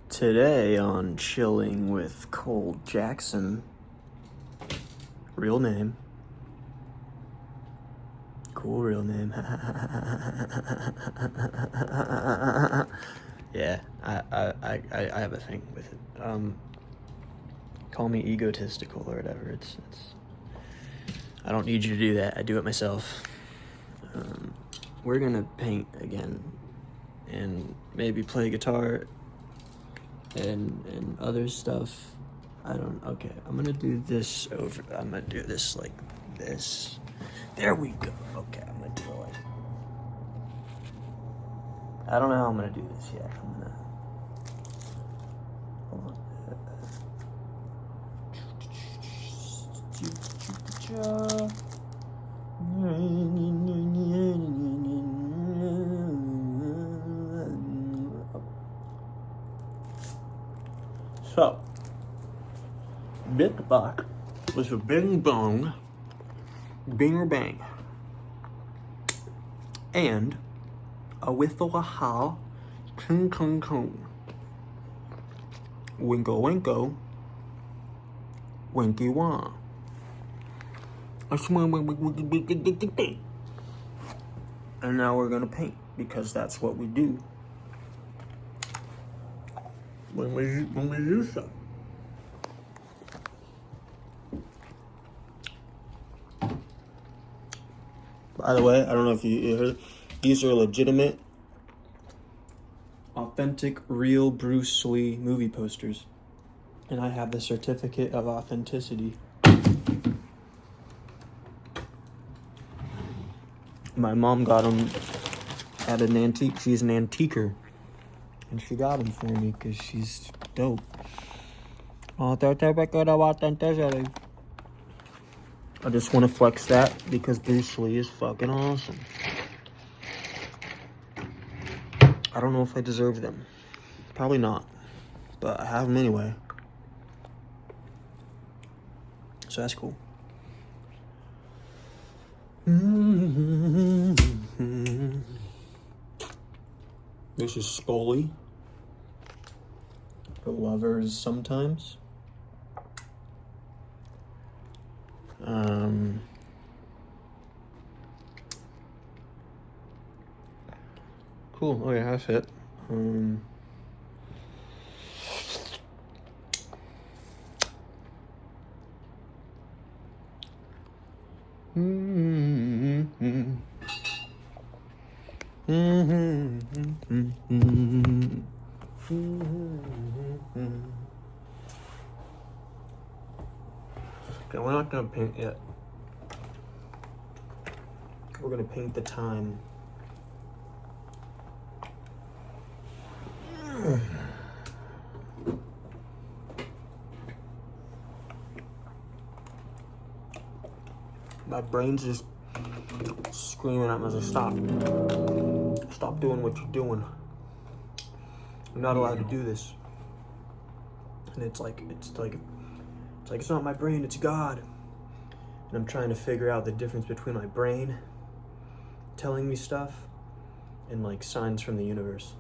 Today on Chilling with Cole Jackson, real name, cool real name. Yeah, I have a thing with it. Call me egotistical or whatever. It's. I don't need you to do that. I do it myself. We're gonna paint again, and maybe play guitar. And other stuff. Okay, I'm gonna do this over. I'm gonna do this like this. There we go. Okay, I'm gonna do it like. I don't know how I'm gonna do this yet. I'm gonna. Hold on. So, Big Buck was a bing bong, binger bang, and a whistle a how, kung kung kung, winko winko, winky wah. And now we're gonna paint because that's what we do when we do stuff. By the way, I don't know if you heard, these are legitimate, authentic, real Bruce Lee movie posters. And I have the certificate of authenticity. My mom got them at an antique. She's an antiquer. And she got them for me because she's dope. Certificate of authenticity. I just want to flex that because Bruce Lee is fucking awesome. I don't know if I deserve them. Probably not. But I have them anyway. So that's cool. This is Scully. For lovers sometimes. Cool. Okay, that's it. Okay, we're not gonna paint yet. We're gonna paint the time. My brain's just screaming at me to stop. Stop doing what you're doing. I'm not allowed to do this. And it's like it's not my brain, it's God. And I'm trying to figure out the difference between my brain telling me stuff and like signs from the universe.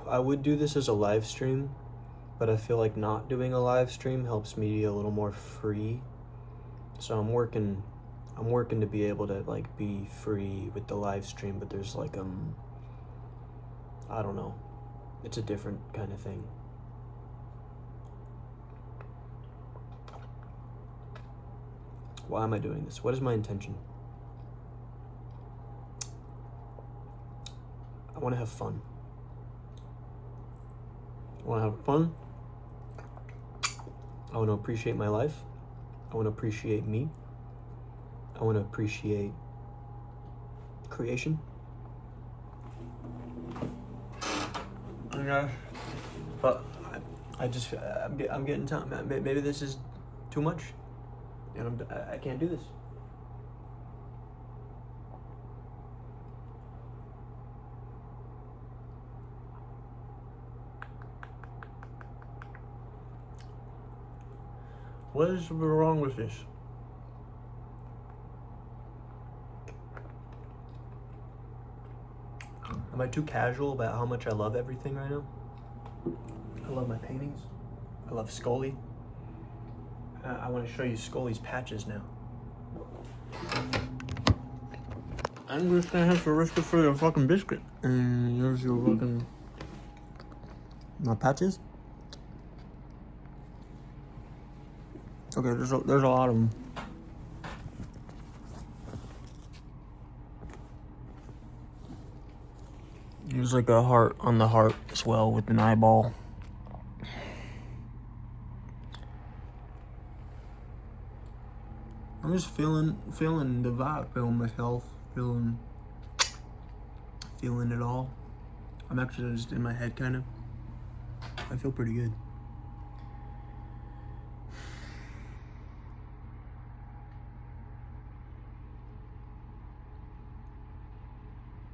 I would do this as a live stream, but I feel like not doing a live stream helps me be a little more free. So I'm working to be able to like be free with the live stream, but there's like I don't know. It's a different kind of thing. Why am I doing this? What is my intention? I want to have fun. I want to have fun. I want to appreciate my life. I want to appreciate me. I want to appreciate creation. Okay. But I'm getting time. Maybe this is too much, and I can't do this. What is wrong with this? Am I too casual about how much I love everything right now? I love my paintings. I love Scully. I want to show you Scully's patches now. I'm just gonna have to risk it for your fucking biscuit. And here's your fucking... my patches. Okay, there's a lot of them. There's like a heart on the heart as well with an eyeball. I'm just feeling the vibe, feeling my health, feeling it all. I'm actually just in my head kind of. I feel pretty good.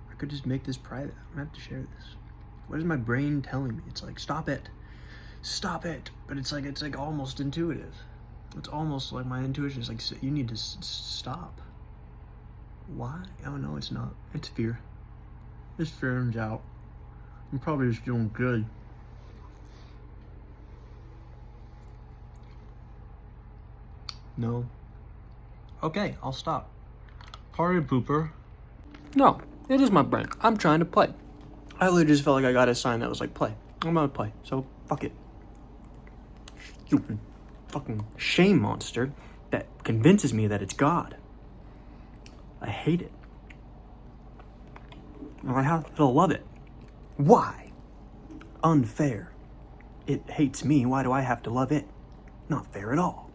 I could just make this private. I don't have to share this. What is my brain telling me? It's like, stop it. Stop it. But it's like almost intuitive. It's almost like my intuition is like, you need to stop. Why? Oh no, it's not. It's fear. This fear and doubt. I'm probably just doing good. No. Okay, I'll stop. Party pooper. No, it is my brain. I'm trying to play. I literally just felt like I got a sign that was like, play. I'm gonna play, so fuck it. Stupid fucking shame monster that convinces me that it's God. I hate it. I have to love it. Why? Unfair. It hates me. Why do I have to love it? Not fair at all.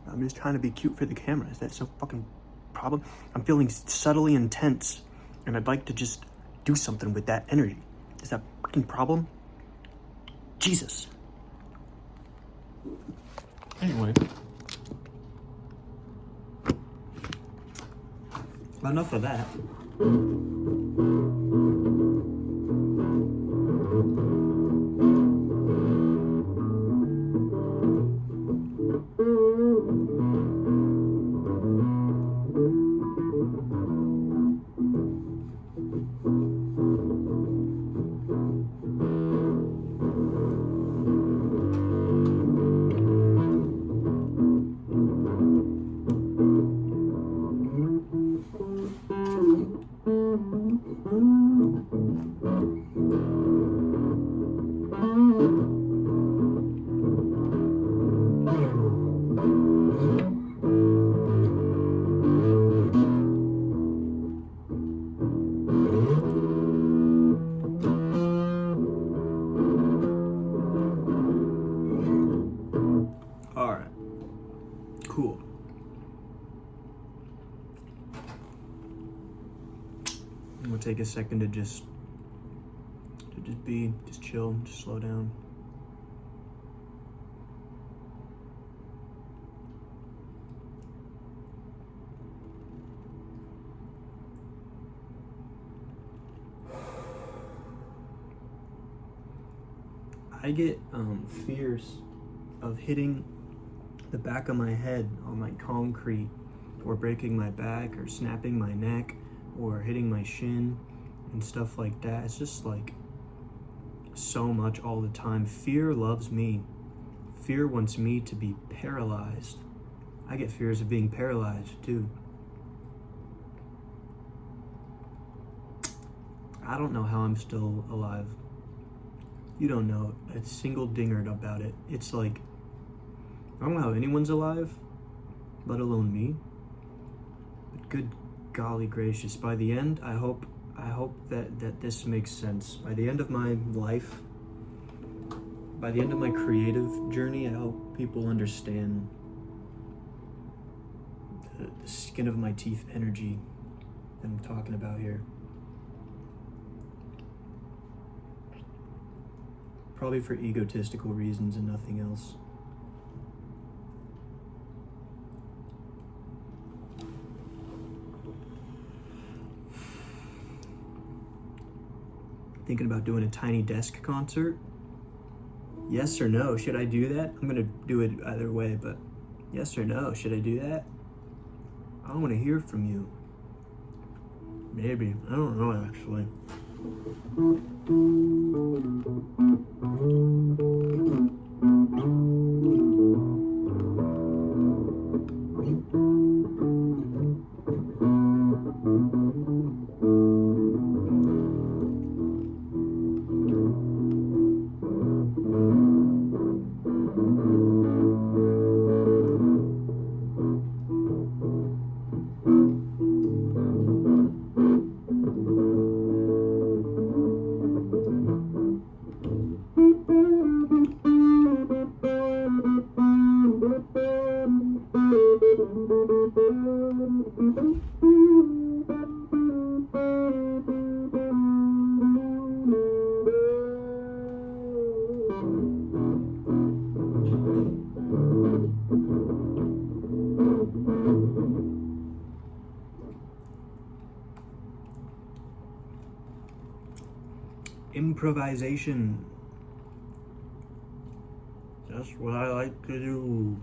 I'm just trying to be cute for the camera. Is that so fucking problem? I'm feeling subtly intense, and I'd like to just do something with that energy. Is that fucking problem? Jesus. Anyway. Enough of that. Alright. Cool. I'm gonna take a second to just chill, just slow down. I get fears of hitting the back of my head on like concrete, or breaking my back, or snapping my neck, or hitting my shin and stuff like that. It's just like so much all the time. Fear loves me. Fear wants me to be paralyzed. I get fears of being paralyzed too. I don't know how I'm still alive. You don't know a single dingert about it. It's like, I don't know how anyone's alive, let alone me. But good golly gracious, by the end, I hope that this makes sense. By the end of my life, by the end of my creative journey, I hope people understand the skin of my teeth energy that I'm talking about here. Probably for egotistical reasons and nothing else. Thinking about doing a Tiny Desk concert? Yes or no? Should I do that? I'm gonna do it either way, but yes or no? Should I do that? I want to hear from you. Maybe. I don't know, actually. Improvisation. That's what I like to do.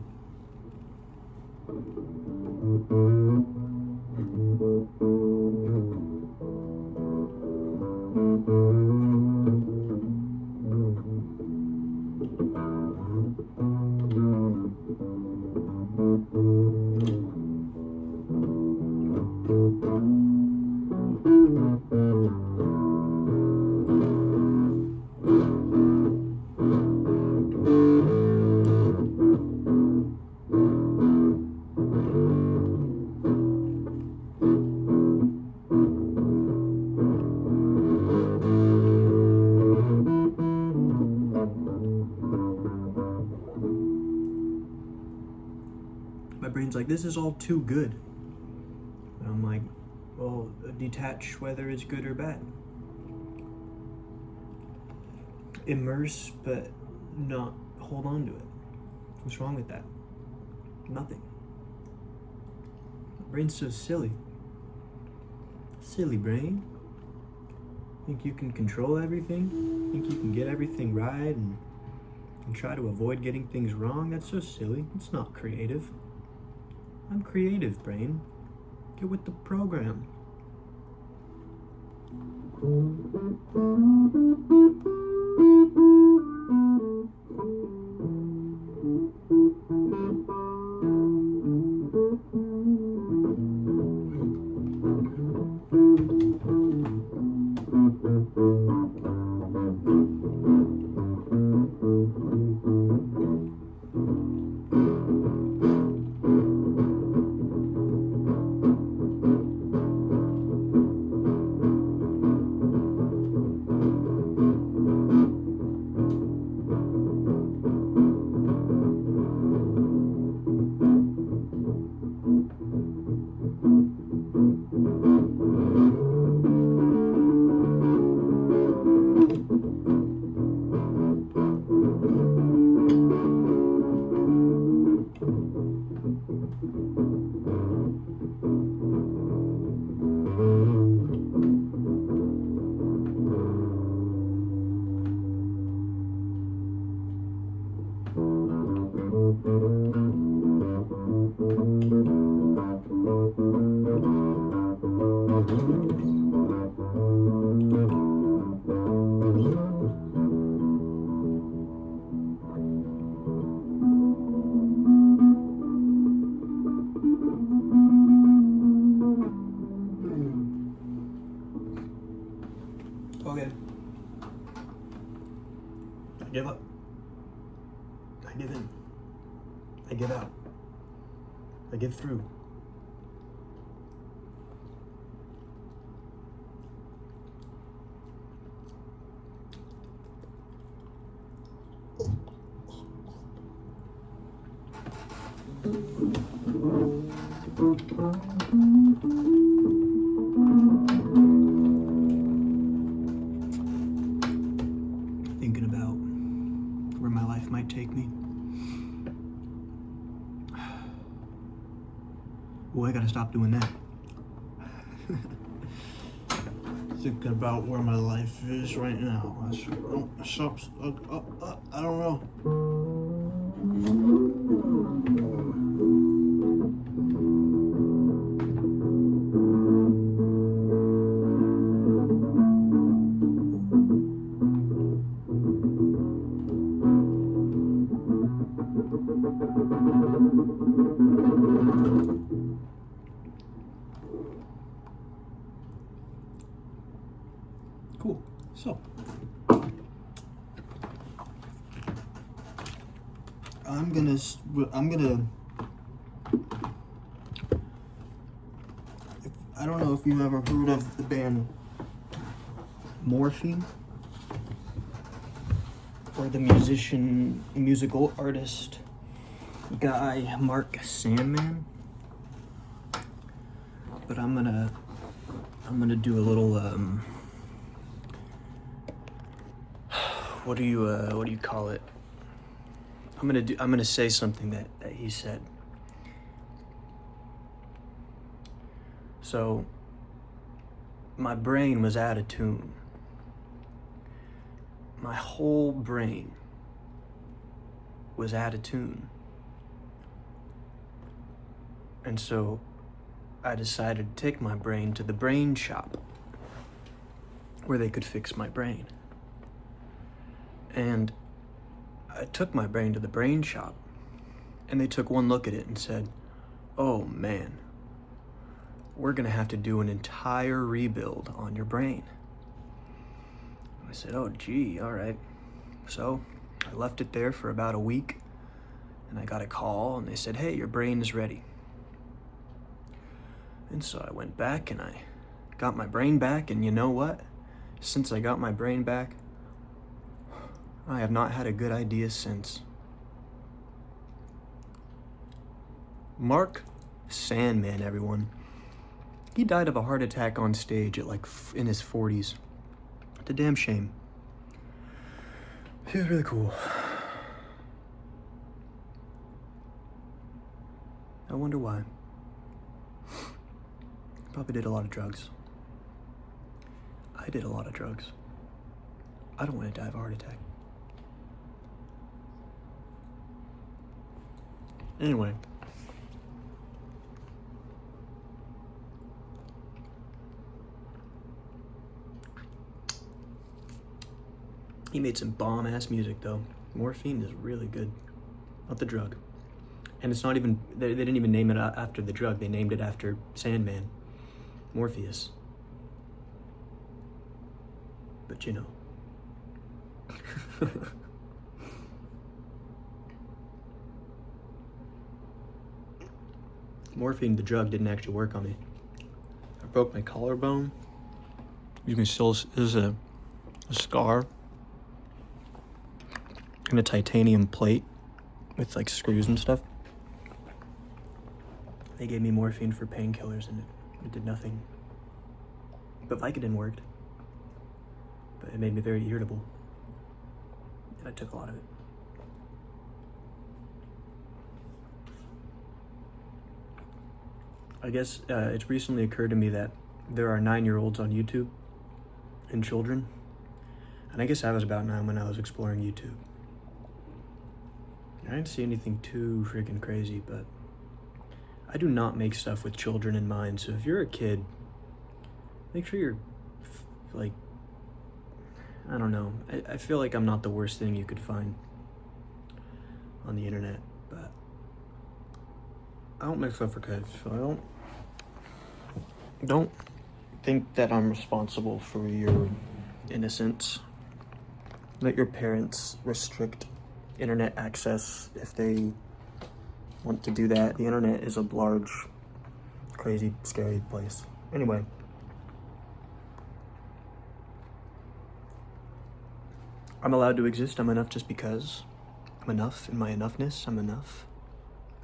My brain's like, this is all too good. And I'm like, well, detach whether it's good or bad. Immerse, but not hold on to it. What's wrong with that? Nothing. My brain's so silly. Silly brain. Think you can control everything? Think you can get everything right and try to avoid getting things wrong? That's so silly. It's not creative. I'm creative, brain. Get with the program. give up. I give in. I give out. I give through. Thinking about where my life might take me. Well, I gotta stop doing that. Thinking about where my life is right now. I don't know. Cool. So, I'm gonna. I don't know if you've ever heard of the band Morphine, or the musical artist guy Mark Sandman. But I'm gonna do a little what do you call it? I'm gonna say something that he said. So my brain was out of tune. My whole brain was out of tune. And so I decided to take my brain to the brain shop where they could fix my brain. And I took my brain to the brain shop, and they took one look at it and said, "Oh man, we're gonna have to do an entire rebuild on your brain." I said, "Oh gee, all right." So I left it there for about a week, and I got a call, and they said, "Hey, your brain is ready." And so I went back and I got my brain back, and you know what? Since I got my brain back, I have not had a good idea since. Mark Sandman, everyone. He died of a heart attack on stage at in his 40s. It's a damn shame. He was really cool. I wonder why. Probably did a lot of drugs. I did a lot of drugs. I don't want to die of a heart attack. Anyway. He made some bomb-ass music, though. Morphine is really good. Not the drug. And it's not even, they didn't even name it after the drug. They named it after Sandman. Morpheus. But you know. Morphine, the drug, didn't actually work on me. I broke my collarbone. You can still, there's a scar and a titanium plate with like screws and stuff. They gave me morphine for painkillers and it did nothing. But Vicodin worked. But it made me very irritable. And I took a lot of it. I guess it's recently occurred to me that there are 9-year-olds on YouTube and children. And I guess I was about 9 when I was exploring YouTube. I didn't see anything too freaking crazy, but I do not make stuff with children in mind. So if you're a kid, make sure you're like, I don't know. I feel like I'm not the worst thing you could find on the internet, but I don't make stuff for kids, so I don't think that I'm responsible for your innocence. Let your parents restrict internet access if they want to do that. The internet is a large, crazy, scary place. Anyway. I'm allowed to exist. I'm enough just because. I'm enough in my enoughness. I'm enough.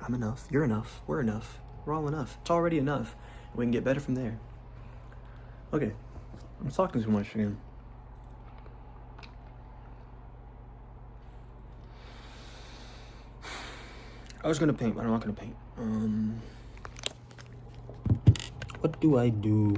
I'm enough. You're enough. We're enough. We're all enough. It's already enough. We can get better from there. Okay. I'm talking too much again. I was gonna paint, but I'm not gonna paint. What do I do?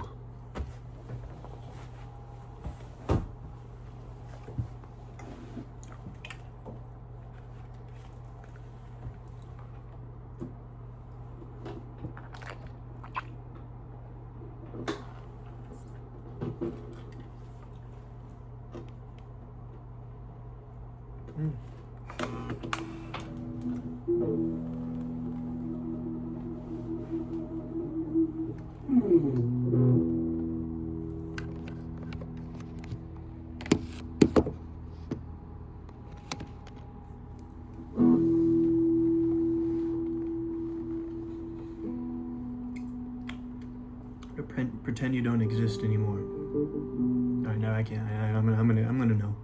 Pretend you don't exist anymore. All right, now I can't. I'm gonna know.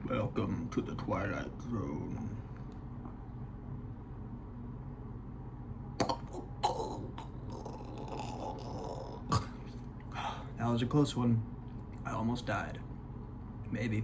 Welcome to the Twilight Zone. That was a close one. I almost died. Maybe.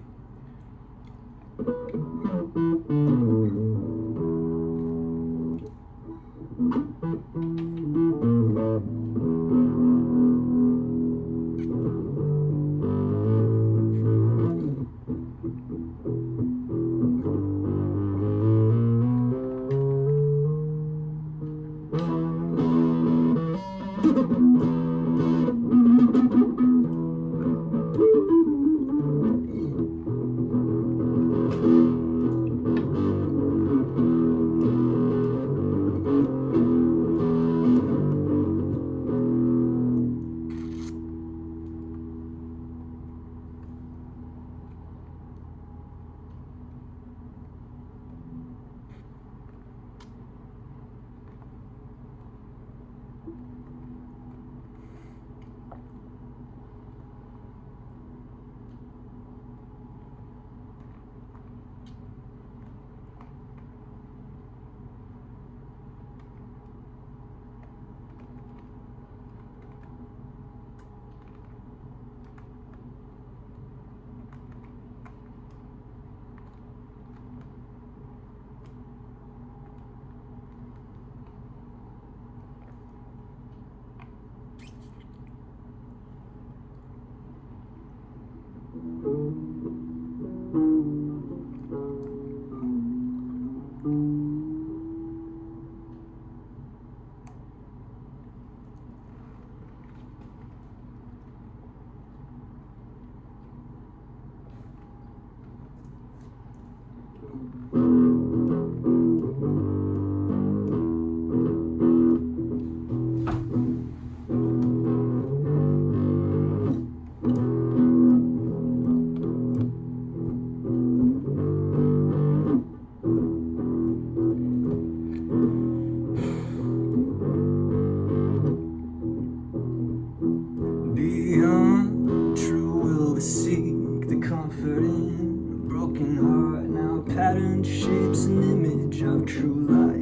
Beyond true will we seek the comfort in a broken heart. Now pattern shapes an image of true life.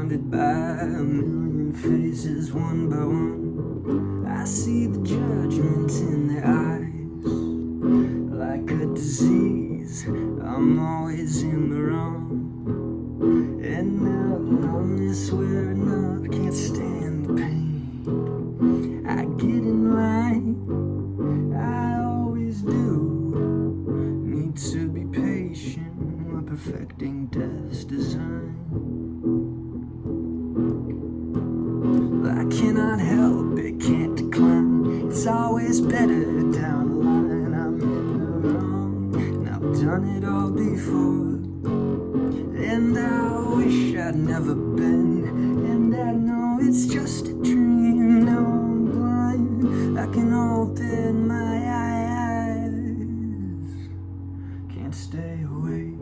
surrounded by a million faces, one by one. I see the judgment in their eyes. Like a disease, I'm always in the wrong. And now I'm this wearing up, can't stand the pain. I get in line, I always do. Need to be patient, we're perfecting death's design. I cannot help it, can't decline. It's always better down the line. I'm in the wrong, and I've done it all before. And I wish I'd never been. And I know it's just a dream. Now I'm blind, I can open my eyes. Can't stay awake,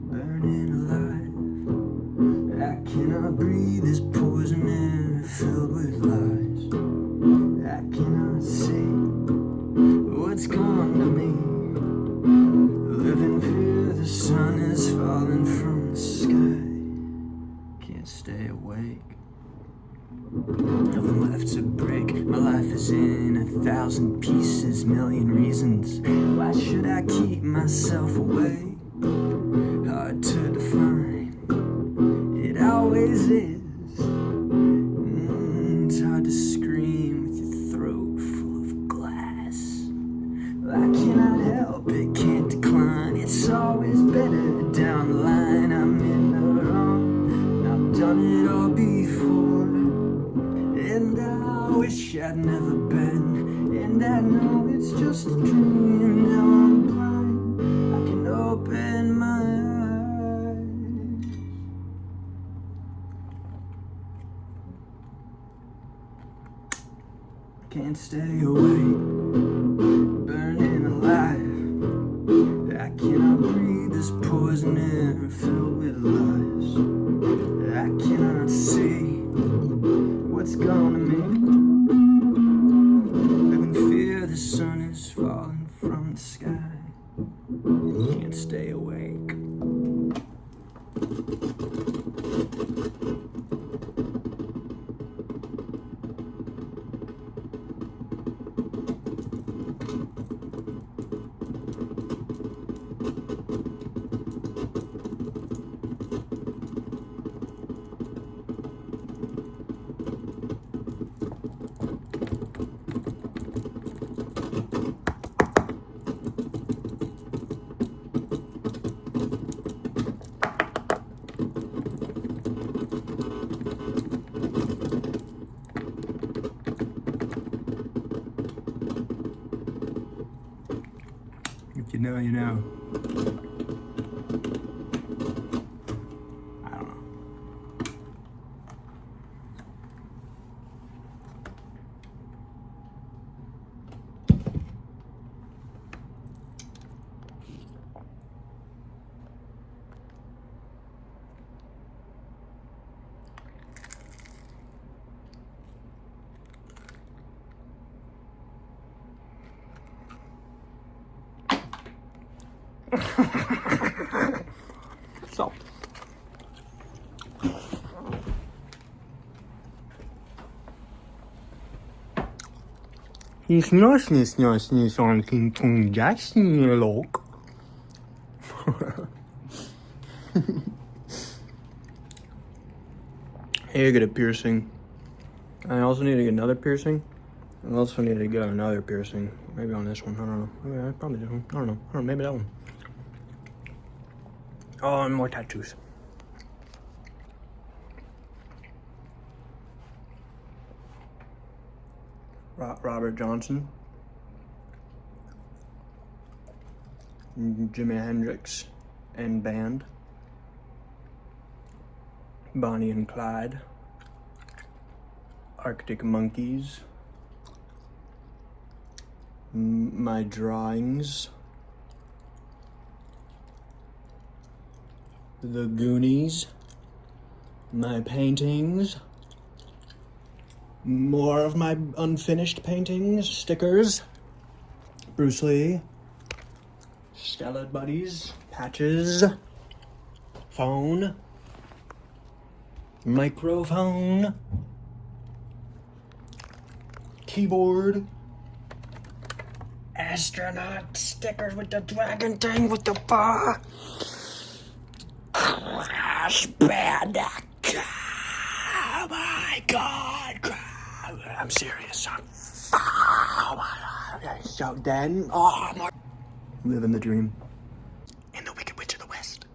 burning alive. I cannot breathe this poison air filled with lies. I cannot see what's gone to me. Live in fear, the sun is falling from the sky. Can't stay awake. Nothing left to break. My life is in 1,000 pieces, million reasons. Why should I keep myself away? Hard to define. It always is. It's hard to scream with your throat full of glass. I cannot help it, can't decline. It's always better down the line. I'm in the wrong, I've done it all before. And I wish I'd never been. And I know it's just a dream. Now I'm blind, I can open my eyes. Can't stay awake, burning alive. I cannot breathe this poison air filled with lies. I cannot see what's gonna me. Live in fear, the sun is falling from the sky. Can't stay awake. If you know, you know. I don't know. So, he's nice on King Kong Jackson, look. I need to get a piercing. I also need to get another piercing. I also need to get another piercing. Maybe on this one. I don't know. Maybe probably this one. I don't know. Maybe that one. Oh, and more tattoos. Robert Johnson. Jimi Hendrix and band. Bonnie and Clyde. Arctic Monkeys. My drawings. The Goonies. My paintings. More of my unfinished paintings. Stickers. Bruce Lee. Skeleton buddies. Patches. Phone. microphone, keyboard, astronaut stickers with the dragon thing with the bar, Crash Bandicoot. Oh my god, I'm serious. Oh my god. Okay, so then, oh my. Living the dream. In the Wicked Witch of the West.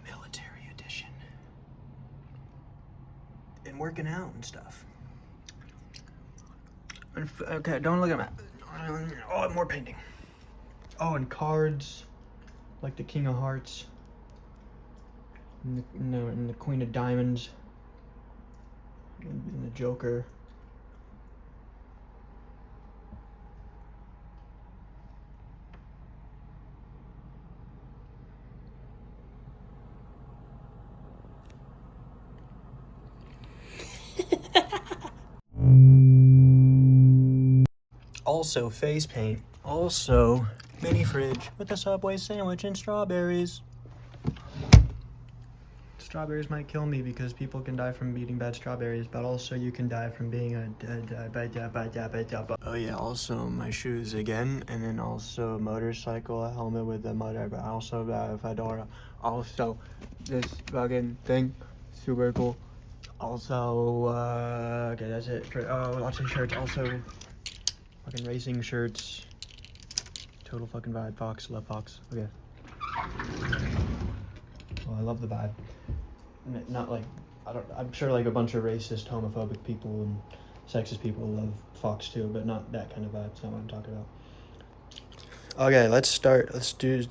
Military edition. And working out and stuff. Okay, don't look at that. Oh, more painting. Oh, and cards. Like the King of Hearts. And the Queen of Diamonds. And the Joker. Also face paint. Also mini fridge with a Subway sandwich and strawberries. Strawberries might kill me because people can die from eating bad strawberries, but also you can die from being oh yeah, also my shoes again, and then also a motorcycle, a helmet with a motor, but also a fedora. Also this fucking thing, super cool. Also, okay, that's it. Lots of shirts. Also, fucking racing shirts. Total fucking vibe. Fox, love Fox. Okay. Well, I love the vibe. Not like, I'm sure like a bunch of racist, homophobic people and sexist people love Fox too, but not that kind of vibe. It's not what I'm talking about. Okay, let's start. Let's do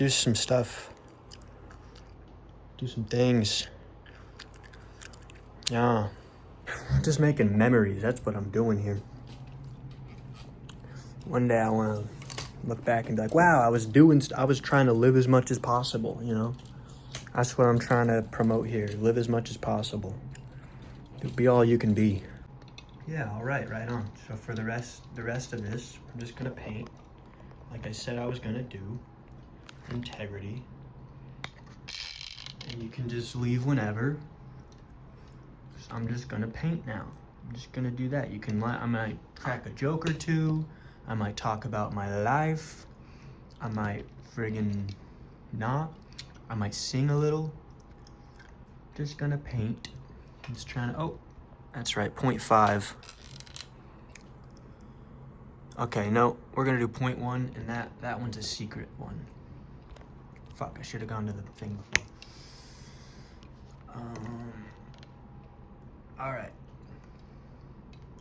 some stuff. Do some things. Yeah. Just making memories. That's what I'm doing here. One day I want to look back and be like, wow, I was trying to live as much as possible, you know? That's what I'm trying to promote here. Live as much as possible. Be all you can be. Yeah, all right, right on. So for the rest of this, I'm just gonna paint like I said I was gonna do. Integrity. And you can just leave whenever. I'm just gonna paint now. I'm just gonna do that. I might crack a joke or two. I might talk about my life. I might friggin' not. I might sing a little. Just gonna paint. Just trying to, oh, that's right, 0.5. Okay, no, we're gonna do 0.1, and that one's a secret one. Fuck, I should have gone to the thing before. All right.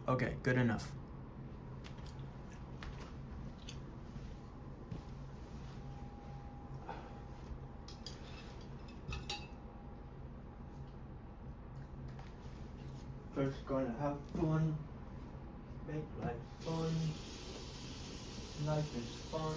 Okay, good enough. First gonna have fun, make life fun, life is fun.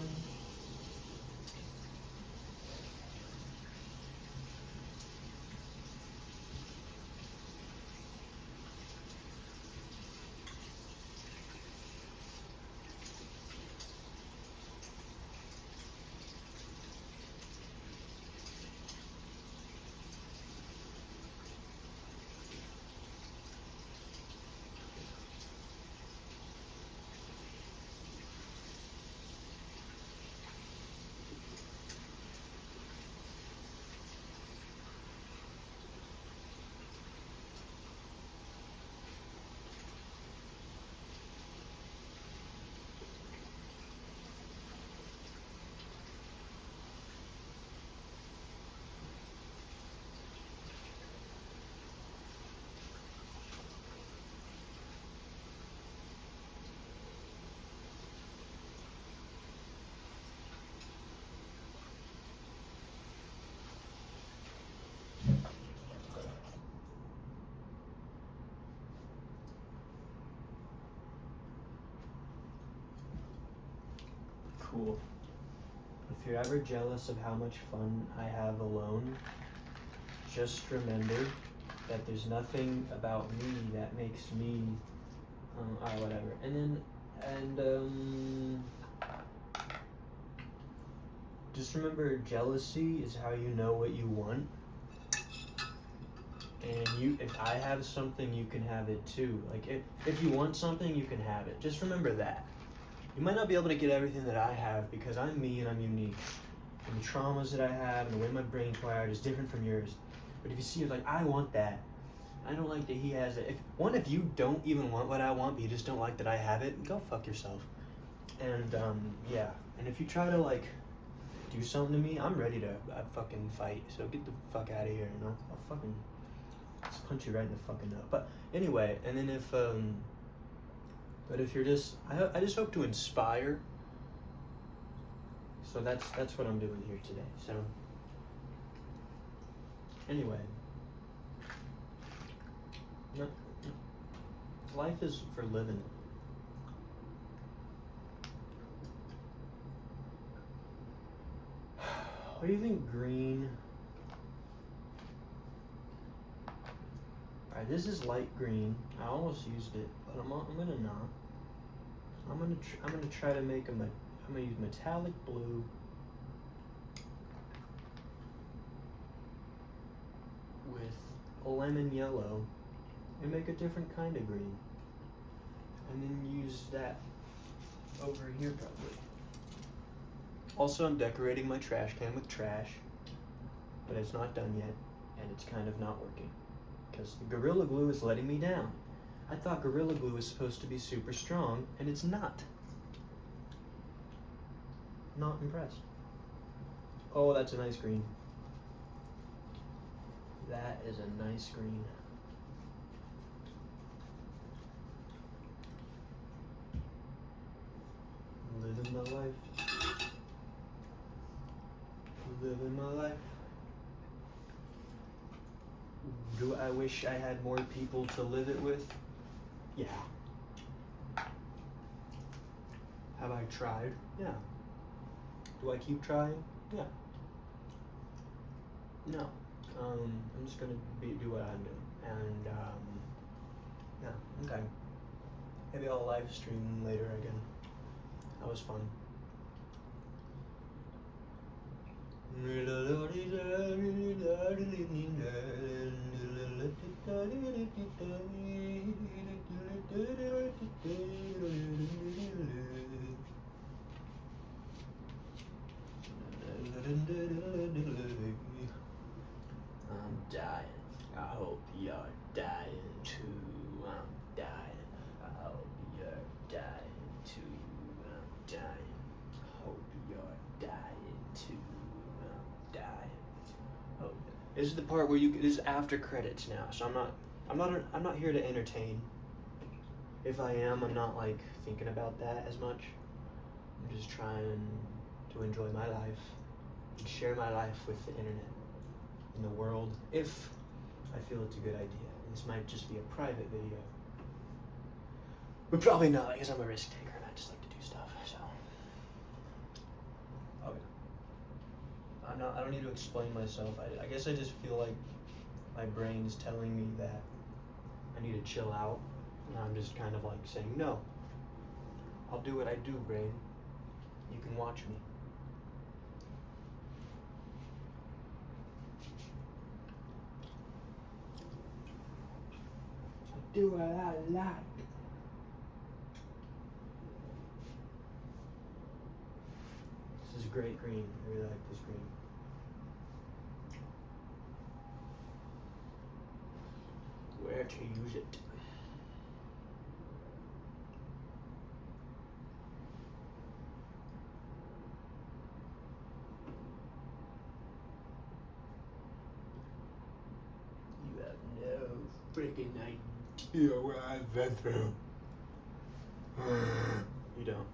Cool. If you're ever jealous of how much fun I have alone, just remember that there's nothing about me that makes me, whatever. Just remember, jealousy is how you know what you want. And if I have something, you can have it too. Like if you want something, you can have it. Just remember that. You might not be able to get everything that I have because I'm me and I'm unique. And the traumas that I have and the way my brain's wired is different from yours. But if you see it like, I want that. I don't like that he has it. If you don't even want what I want, but you just don't like that I have it, go fuck yourself. And yeah. And if you try to like do something to me, I'm ready to fucking fight. So get the fuck out of here, you know? I'll fucking just punch you right in the fucking nose. But anyway, and then but if you're just, I just hope to inspire. So that's what I'm doing here today. So anyway, no, life is for living. What do you think green? Alright, this is light green. I almost used it, but I'm gonna not. I'm gonna try to make I'm gonna use metallic blue with lemon yellow and make a different kind of green. And then use that over here probably. Also, I'm decorating my trash can with trash, but it's not done yet, and it's kind of not working because the Gorilla Glue is letting me down. I thought Gorilla Glue was supposed to be super strong, and it's not. Not impressed. Oh, that's a nice green. That is a nice green. Living my life. Living my life. Do I wish I had more people to live it with? Yeah. Have I tried? Yeah. Do I keep trying? Yeah. No. I'm just gonna do what I'm doing. And, yeah, okay. Maybe I'll live stream later again. That was fun. I'm dying. I hope you're dying too. I'm dying. I hope you're dying too. I'm dying. I hope you're dying too. I'm dying. Oh, this is the part where this is after credits now. So I'm not here to entertain. If I am, I'm not like thinking about that as much. I'm just trying to enjoy my life and share my life with the internet and the world if I feel it's a good idea. And this might just be a private video. But probably not, because I'm a risk taker and I just like to do stuff, so. Okay. I don't need to explain myself. I guess I just feel like my brain's telling me that I need to chill out. And I'm just kind of like saying, no. I'll do what I do, brain. You can watch me. I do what I like. This is great green. I really like this green. Where to use it? You have no freaking idea what I've been through. You don't.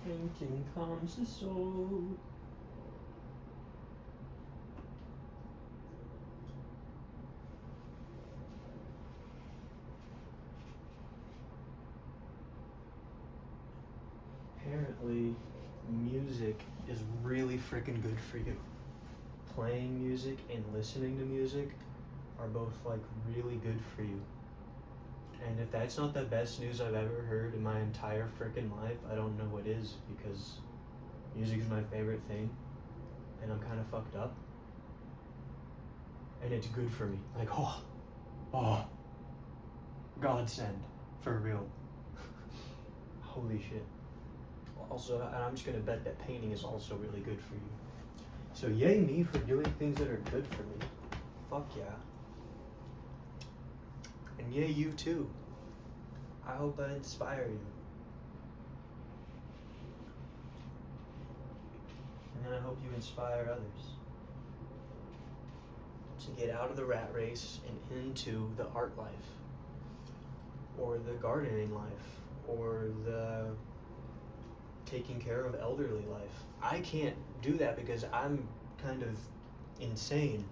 painting calms the soul. Apparently, music is really freaking good for you. Playing music and listening to music are both like really good for you. And if that's not the best news I've ever heard in my entire freaking life, I don't know what is, because music is my favorite thing and I'm kind of fucked up. And it's good for me. Like, oh, godsend, for real. Holy shit. Also, I'm just gonna bet that painting is also really good for you. So yay me for doing things that are good for me. Fuck yeah. And yay you too. I hope I inspire you. And then I hope you inspire others to get out of the rat race and into the art life, or the gardening life, or the taking care of elderly life. I can't do that because I'm kind of insane,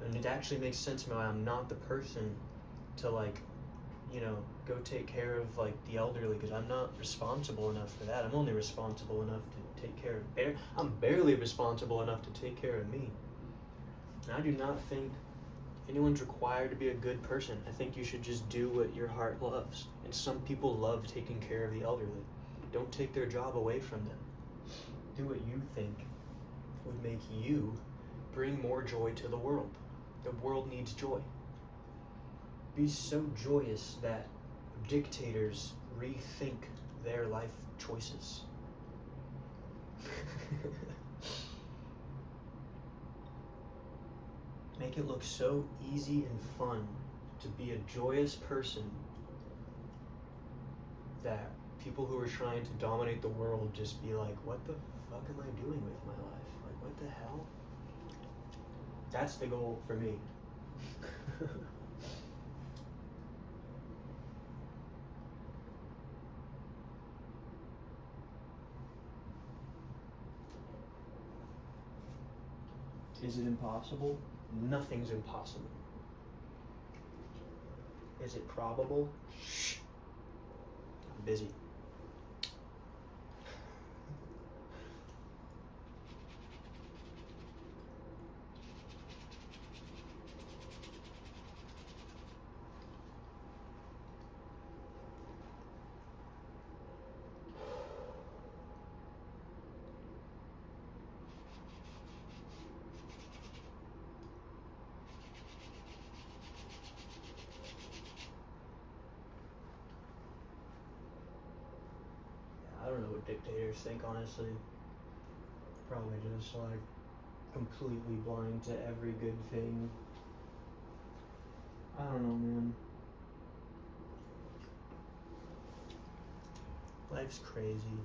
and it actually makes sense to me why I'm not the person to, like, you know, go take care of like the elderly, because I'm not responsible enough for that. I'm only responsible enough to take care of I'm barely responsible enough to take care of me. And I do not think anyone's required to be a good person. I think you should just do what your heart loves. And some people love taking care of the elderly. Don't take their job away from them. Do what you think would make you bring more joy to the world. The world needs joy. Be so joyous that dictators rethink their life choices. Make it look so easy and fun to be a joyous person that people who are trying to dominate the world just be like, what the fuck am I doing with my life? Like, what the hell? That's the goal for me. Is it impossible? Nothing's impossible. Is it probable? Shh. I'm busy. I don't know what dictators think, honestly. Probably just like completely blind to every good thing. I don't know, man. Life's crazy.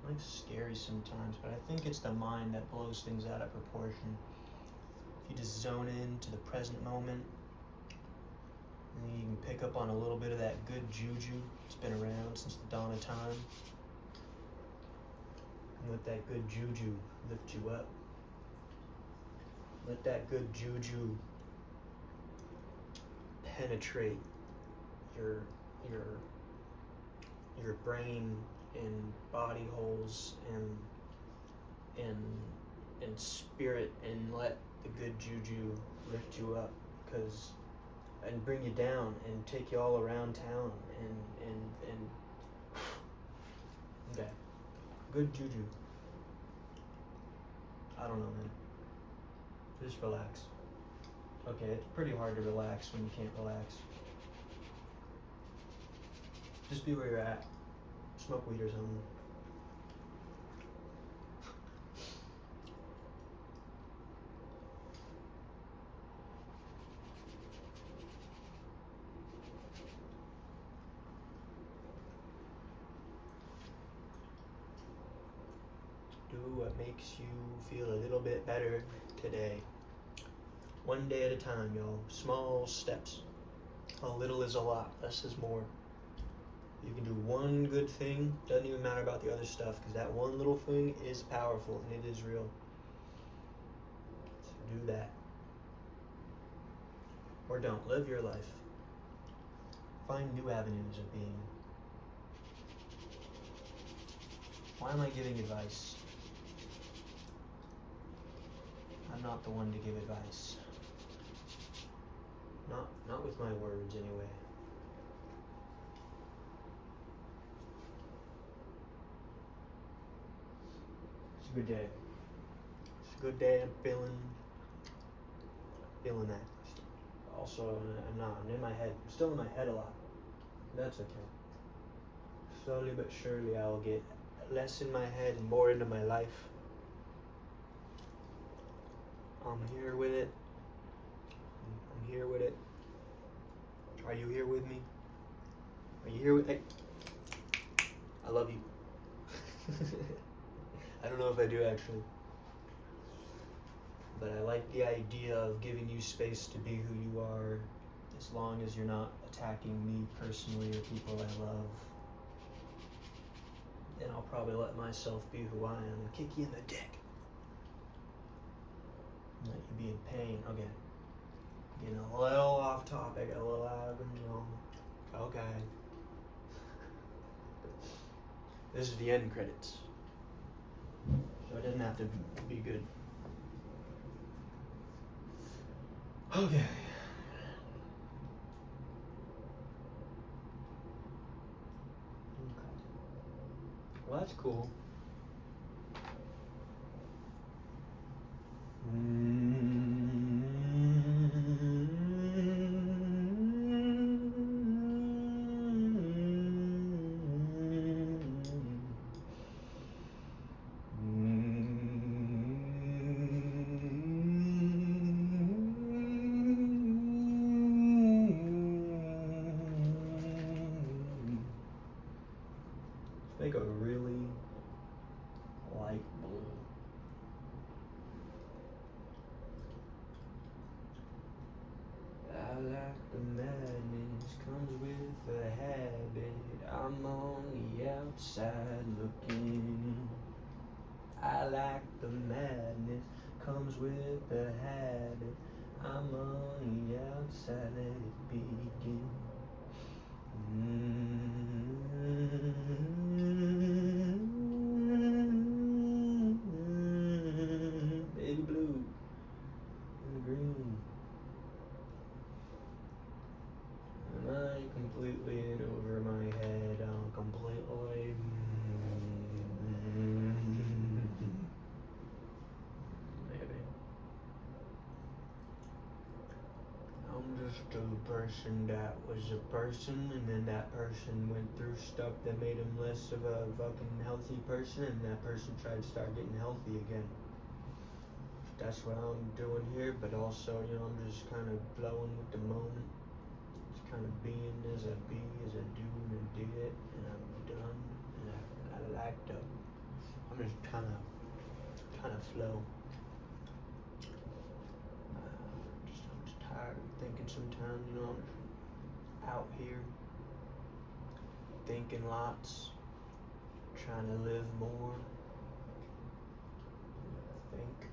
Life's scary sometimes, but I think it's the mind that blows things out of proportion. If you just zone in to the present moment, and you can pick up on a little bit of that good juju that's been around since the dawn of time. And let that good juju lift you up. Let that good juju penetrate your brain and body holes and spirit, and let the good juju lift you up, and bring you down and take you all around town and okay. Good juju. I don't know, man. Just relax. Okay, it's pretty hard to relax when you can't relax. Just be where you're at. Smoke weed or something. Do what makes you feel a little bit better today. One day at a time, y'all. Small steps. A little is a lot, less is more. You can do one good thing. Doesn't even matter about the other stuff, because that one little thing is powerful and it is real. So do that. Or don't. Live your life. Find new avenues of being. Why am I giving advice? I'm not the one to give advice. Not with my words, anyway. It's a good day. It's a good day. I'm feeling that. Also, I'm not. I'm in my head. I'm still in my head a lot. That's okay. Slowly but surely, I will get less in my head and more into my life. I'm here with it. I'm here with it. Are you here with me? Are you here with me? Hey. I love you. I don't know if I do actually. But I like the idea of giving you space to be who you are, as long as you're not attacking me personally or people I love. Then I'll probably let myself be who I am and kick you in the dick. Let you be in pain. Okay. Getting a little off topic, a little out of control. Okay. This is the end credits. So it doesn't have to be good. Okay. Well, that's cool. Make a really light blue. I like the madness comes with a habit. I'm on the outside looking in. I like the madness comes with a habit. I'm on the outside, let it begin. Baby blue and green. Am I completely in over my head? I'm completely. Maybe. I'm just a person that was a person, and then that person went through stuff that made him less of a fucking healthy person, and that person tried to start getting healthy again. That's what I'm doing here, but also, I'm just kind of flowing with the moment. Just kind of being as I be, as I do, and I did it, and I'm done, and I lacked up. I'm just kind of flow. I'm just tired of thinking sometimes, I'm just out here thinking lots, trying to live more. Think.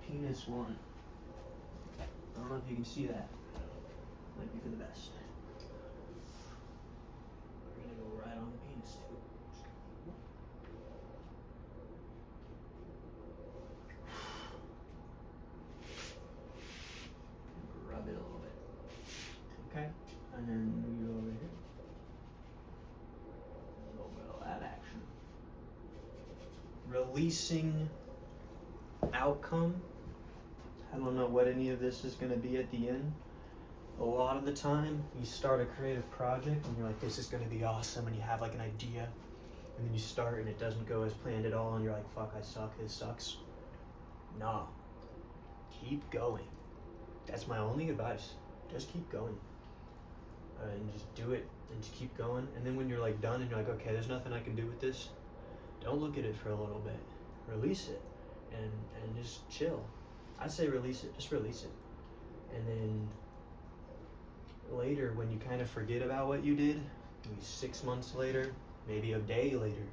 Penis one. I don't know if you can see that. Might be for the best. We're gonna go right on the penis too. Rub it a little bit. Okay? And then we go over here. A little bit of that action. Releasing outcome. I don't know what any of this is going to be at the end. A lot of the time, you start a creative project and you're like, this is going to be awesome, and you have like an idea, and then you start and it doesn't go as planned at all, and you're like, fuck, I suck, this sucks. Nah. keep going. That's my only advice. Just keep going. And just do it and just keep going. And then when you're like done and you're like, okay, there's nothing I can do with this, don't look at it for a little bit. Release it and just chill. I'd say release it. Just release it. And then later, when you kind of forget about what you did, maybe 6 months later, maybe a day later,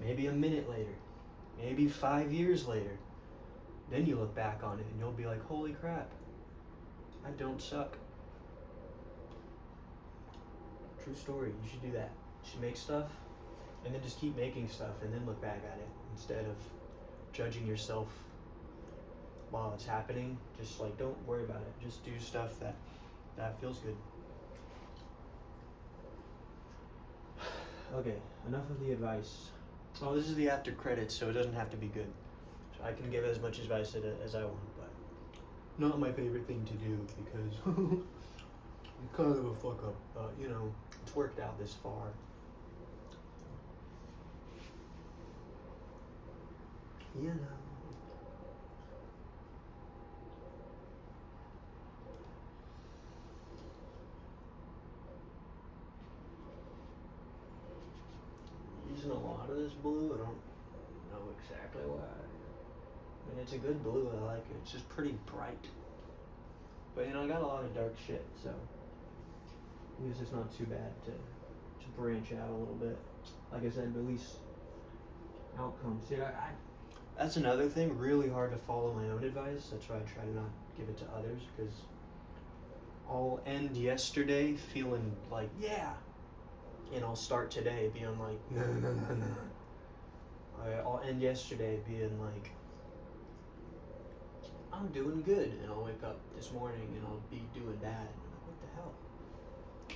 maybe a minute later, maybe 5 years later, then you look back on it and you'll be like, holy crap, I don't suck. True story. You should do that. You should make stuff and then just keep making stuff and then look back at it instead of judging yourself while it's happening. Just like, don't worry about it. Just do stuff that feels good. Okay, enough of the advice. Oh, this is the after credits, so it doesn't have to be good. So I can give as much advice as I want, but not my favorite thing to do because I'm kind of a fuck up. You know, it's worked out this far. You know. Using a lot of this blue. I don't know exactly why. I mean, it's a good blue. I like it. It's just pretty bright. But you know, I got a lot of dark shit, so I guess it's not too bad to branch out a little bit. Like I said, release outcomes. See, that's another thing. Really hard to follow my own advice. That's why I try to not give it to others, because I'll end yesterday feeling like, yeah. And I'll start today being like, no. I'll end yesterday being like, I'm doing good. And I'll wake up this morning and I'll be doing bad. And I'm like, what the hell?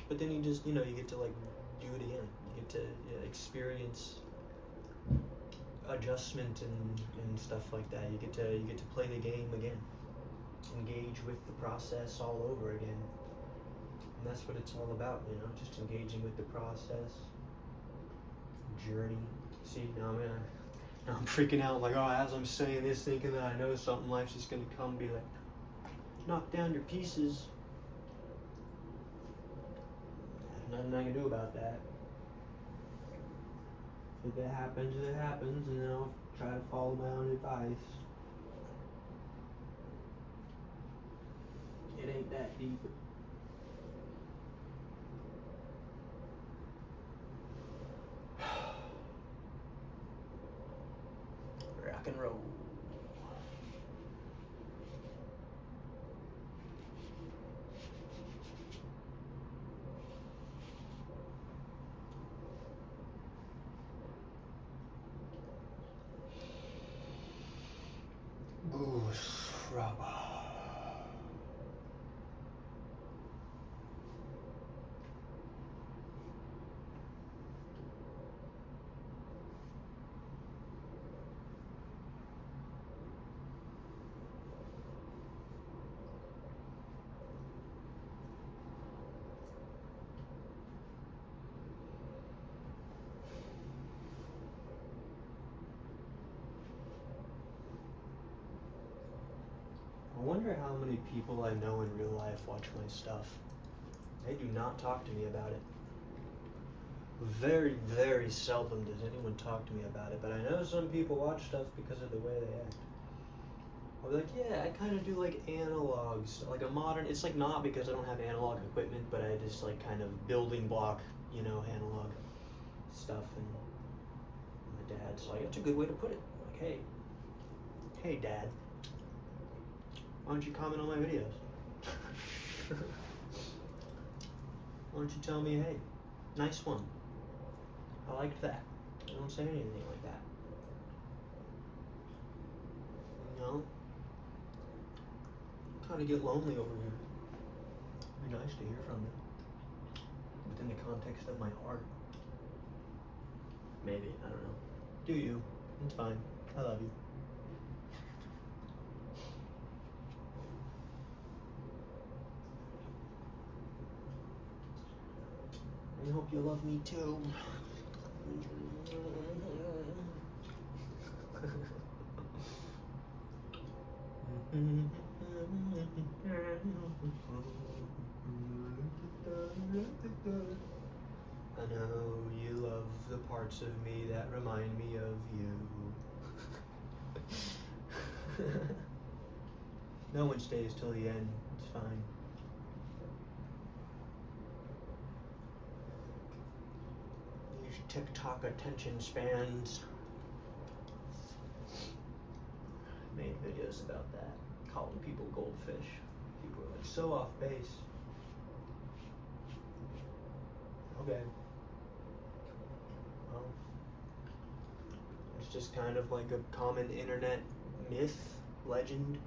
But then you just, you get to like do it again. You get to experience adjustment and stuff like that. You get to play the game again. Engage with the process all over again. And that's what it's all about, just engaging with the process, journey. See, now I'm freaking out, like, as I'm saying this, thinking that I know something, life's just gonna come be like, knock down your pieces. There's nothing I can do about that. If it happens, it happens, and then I'll try to follow my own advice. It ain't that deep. Rock and roll. Goose rubber. I wonder how many people I know in real life watch my stuff. They do not talk to me about it. Very, very seldom does anyone talk to me about it, but I know some people watch stuff because of the way they act. I'll be like, yeah, I kind of do like analogs, like a modern, it's like not because I don't have analog equipment, but I just like kind of building block, analog stuff. And my dad's like, that's a good way to put it. Like, hey dad. Why don't you comment on my videos? Why don't you tell me, hey, nice one. I liked that. I don't say anything like that. Kind of get lonely over here. It'd be nice to hear from you. Within the context of my art. Maybe, I don't know. Do you. It's fine. I love you. I hope you love me too. I know you love the parts of me that remind me of you. No one stays till the end. It's fine. These TikTok attention spans. Made videos about that, calling people goldfish. People are like, so off base. Okay. Well, it's just kind of like a common internet myth, legend,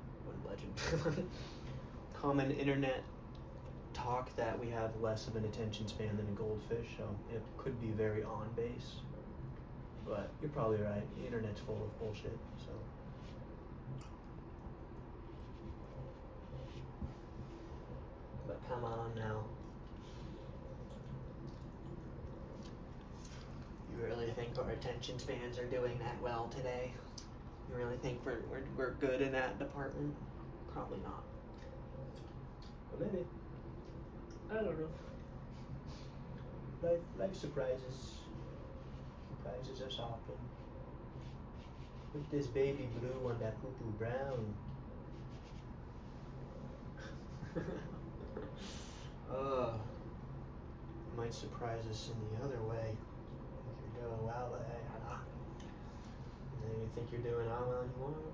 common internet talk that we have less of an attention span than a goldfish, so it could be very on base. But you're probably right. The internet's full of bullshit, so. But come on now. You really think our attention spans are doing that well today? You really think we're good in that department? Probably not. But maybe. I don't know. Life surprises us often. With this baby blue on that poo-poo brown. Might surprise us in the other way. If you're doing well, but hey, and then you think you're doing how well you are.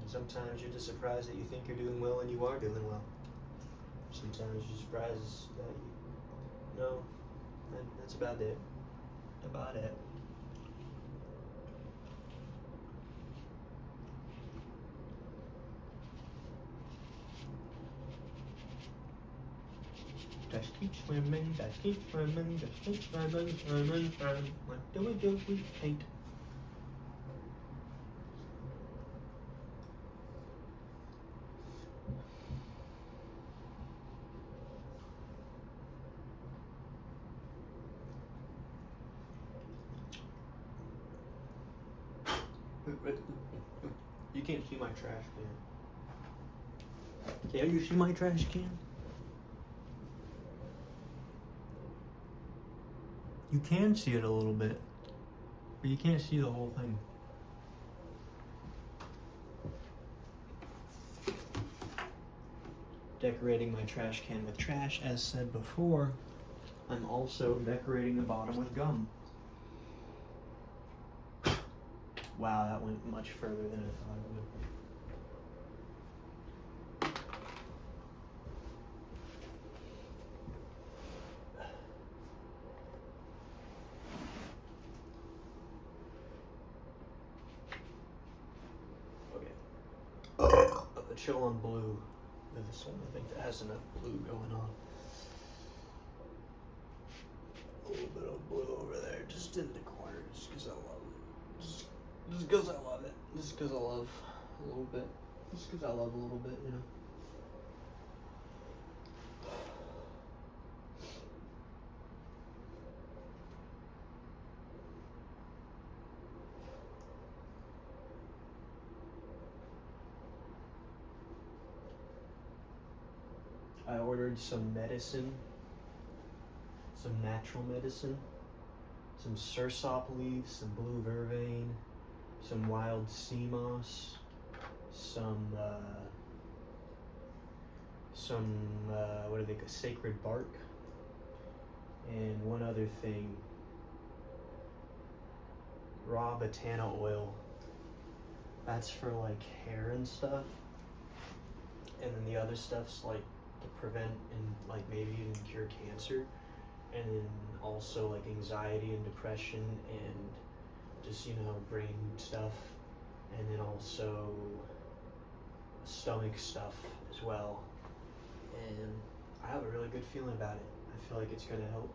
And sometimes you're just surprised that you think you're doing well and you are doing well. Sometimes you're surprised that you know, that's about it. About it. Just keep swimming, just keep swimming, just keep swimming, swimming, swimming. What do we do? We paint. You can't see my trash can. Can you see my trash can? You can see it a little bit, but you can't see the whole thing. Decorating my trash can with trash, as said before. I'm also decorating the bottom with gum. Wow, that went much further than I thought it would. Chill on blue. This one, I think that has enough blue going on. A little bit of blue over there, just in the corner, just because I love it. Just because I love it. Just because I love a little bit. Just because I love a little bit, you know. I ordered some medicine, some natural medicine, some sursop leaves, some blue vervain, some wild sea moss, some what do they call, sacred bark, and one other thing, raw botana oil. That's for like hair and stuff, and then the other stuff's like to prevent and like maybe even cure cancer, and then also like anxiety and depression and just, you know, brain stuff, and then also stomach stuff as well. And I have a really good feeling about it. I feel like it's gonna help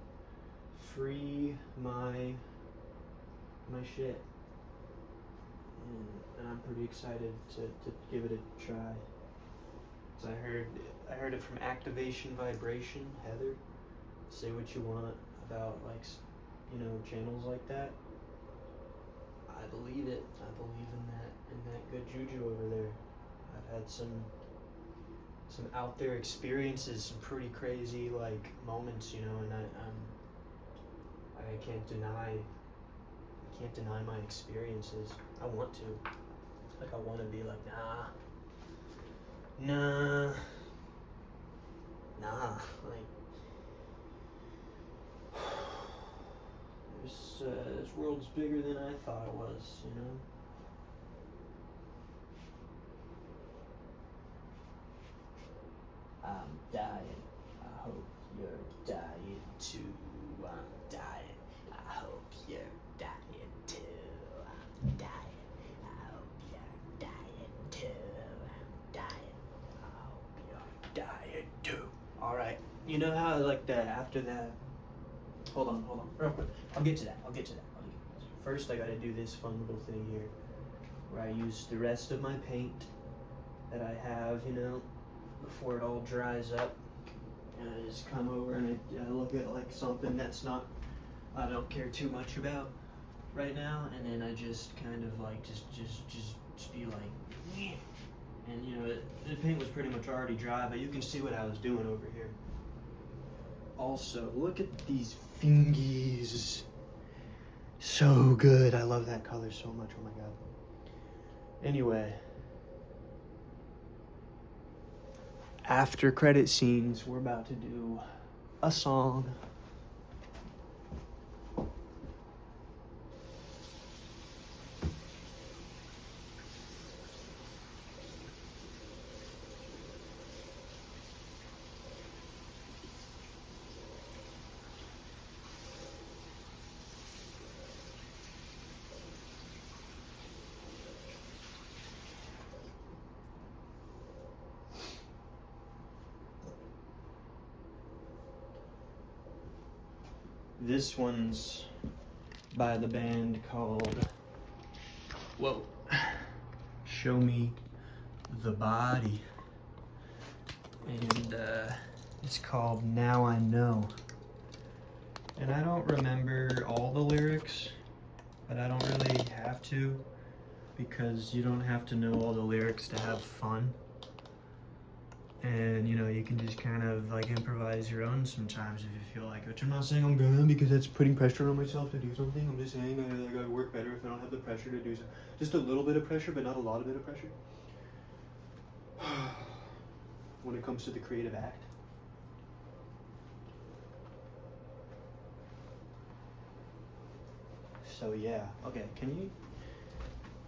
free my shit, and I'm pretty excited to give it a try. So I heard it from Activation Vibration, Heather. Say what you want about, like, you know, channels like that. I believe it. I believe in that good juju over there. I've had some some out there experiences, some pretty crazy like moments, you know, and I can't deny my experiences. I want to. Like I want to be like, nah, like this world's bigger than I thought it was, you know. I'm dying. I hope you're dying too. I'm dying. I hope you're dying too. I'm dying. I hope you're dying too. I'm dying. I hope you're dying too. Alright. You know how like that after that. Hold on, real quick. I'll get to that. First I gotta do this fun little thing here. Where I use the rest of my paint that I have, you know, before it all dries up, and I just come over and I look at like something that's not, I don't care too much about right now, and then I just kind of like just be like, yeah. And you know, the paint was pretty much already dry, but you can see what I was doing over here. Also, look at these fingies. So good. I love that color so much. Oh my god. Anyway. After credit scenes, we're about to do a song. This one's by the band called, Show Me the Body. And it's called Now I Know. And I don't remember all the lyrics, but I don't really have to, because you don't have to know all the lyrics to have fun. And you know, you can just kind of like improvise your own sometimes if you feel like it. Which I'm not saying I'm gonna, because that's putting pressure on myself to do something. I'm just saying that I gotta work better if I don't have the pressure to do so. Just a little bit of pressure, but not a lot of bit of pressure. When it comes to the creative act. So yeah, okay, can you?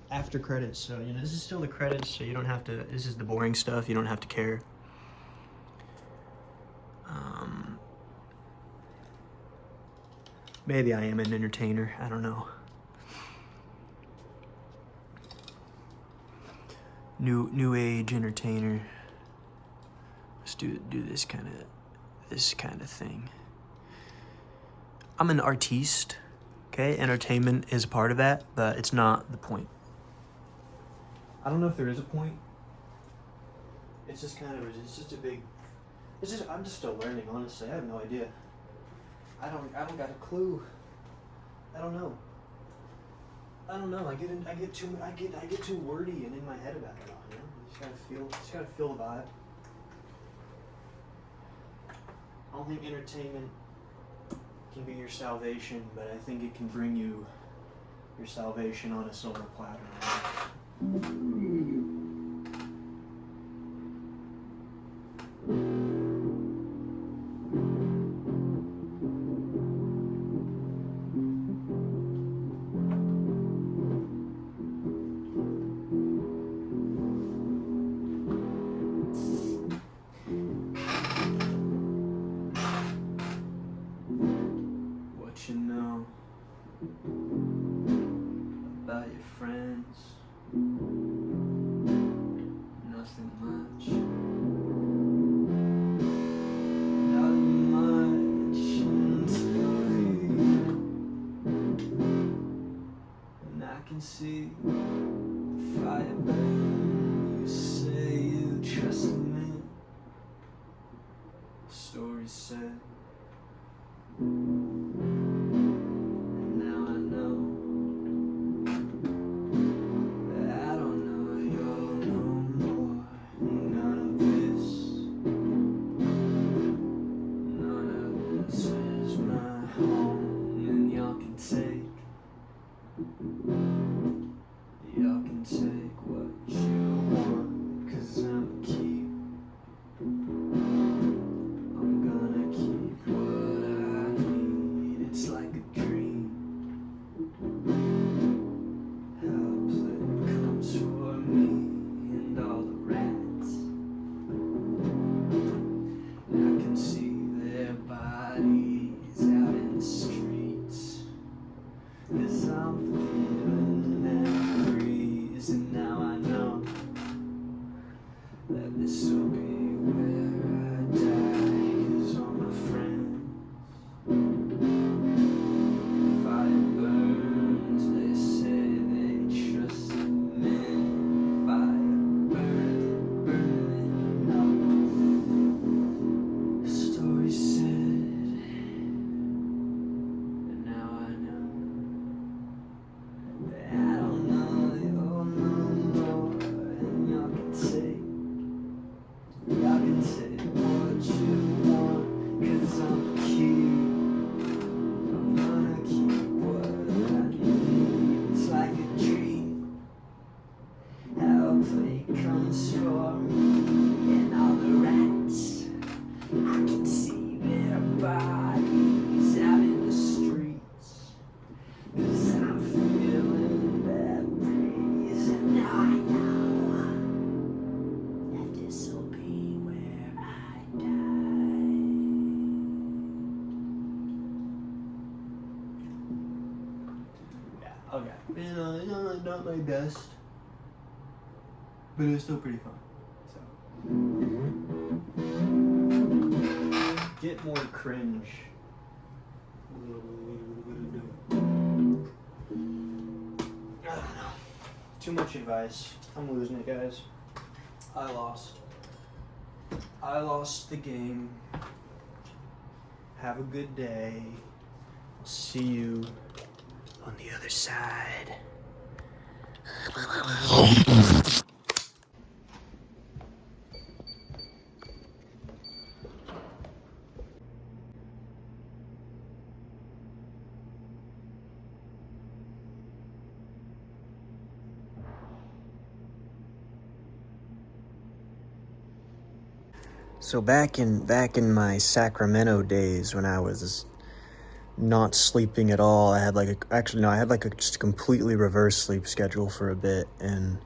After credits, so you know, this is still the credits, so you don't have to, this is the boring stuff, you don't have to care. Maybe I am an entertainer, I don't know. New age entertainer. Let's do this kind of thing. I'm an artiste, okay? Entertainment is a part of that, but it's not the point. I don't know if there is a point. It's just kind of, I'm just still learning, honestly. I have no idea. I don't got a clue. I don't know. I get too wordy and in my head about it all, you know? You just gotta feel the vibe. I don't think entertainment can be your salvation, but I think it can bring you your salvation on a silver platter. What you know about your friends? Nothing much. Not much until and I can see the fire burn. You say you trust me. Stories say. Now I know that I don't know you're no more. None of this that this will be where I die. 'Cause all my friends, fire burns, they say they trust the men. Fire burning up. The story said, and now I know that I don't know you no more. And y'all can take what you want, 'cause I'm the key. I'm gonna keep what I need. It's like a dream, how a play comes for me. And all the rats, I can see their bodies out in the streets. 'Cause I'm feeling that breeze. And now I know that this'll be where I die. Yeah, okay. Not my best, but it was still pretty fun. So, get more cringe. I don't know. Too much advice. I'm losing it, guys. I lost the game. Have a good day. I'll see you on the other side. So back in my Sacramento days when I was not sleeping at all, I had like a just completely reverse sleep schedule for a bit, and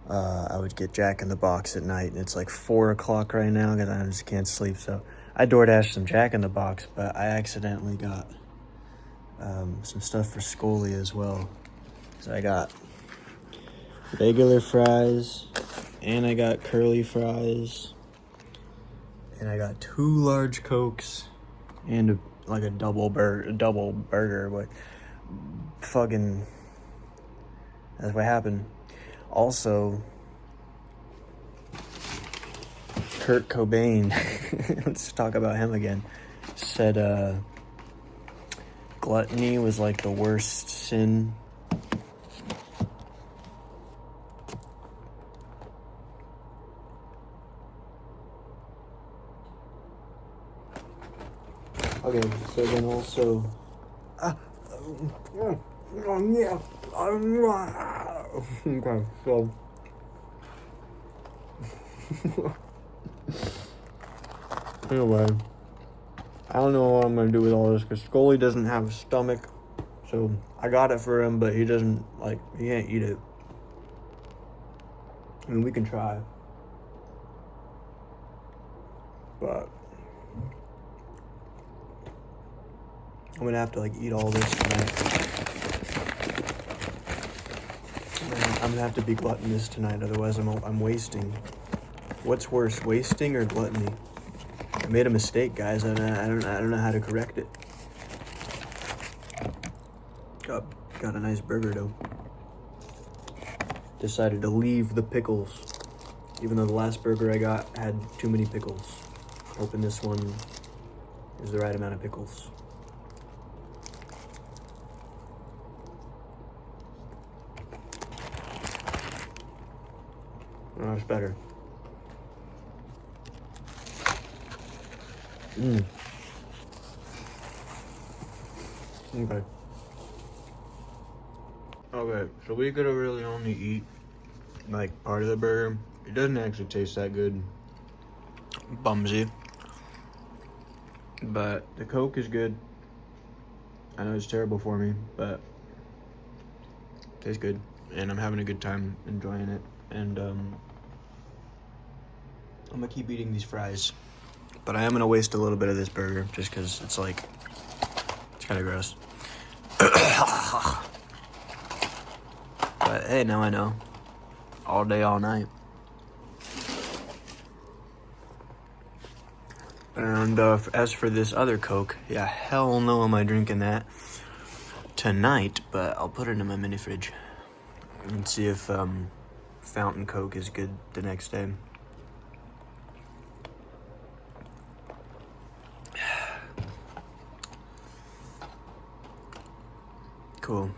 I would get Jack in the Box at night, and it's like 4 o'clock right now because I just can't sleep. So I DoorDashed some Jack in the Box, but I accidentally got some stuff for Scully as well. So I got regular fries, and I got curly fries. And I got 2 large Cokes and a double burger, but fucking, that's what happened. Also, Kurt Cobain, let's talk about him again, said gluttony was like the worst sin. Okay, so then also, okay, so, anyway, I don't know what I'm gonna do with all this, because Scully doesn't have a stomach, so I got it for him, but he doesn't, he can't eat it. I mean, we can try, but I'm gonna have to eat all this tonight. I'm gonna have to be gluttonous tonight, otherwise I'm wasting. What's worse, wasting or gluttony? I made a mistake, guys, and I don't know how to correct it. Got a nice burger though. Decided to leave the pickles, even though the last burger I got had too many pickles. Hoping this one is the right amount of pickles. Oh, it's better. Okay. Okay, so we could have really only eat part of the burger. It doesn't actually taste that good. Bumsy. But the Coke is good. I know it's terrible for me, but it tastes good. And I'm having a good time enjoying it. And I'm gonna keep eating these fries. But I am gonna waste a little bit of this burger just because it's kind of gross. But hey, now I know. All day, all night. And as for this other Coke, yeah, hell no am I drinking that tonight, but I'll put it in my mini fridge and see if fountain Coke is good the next day. Cool.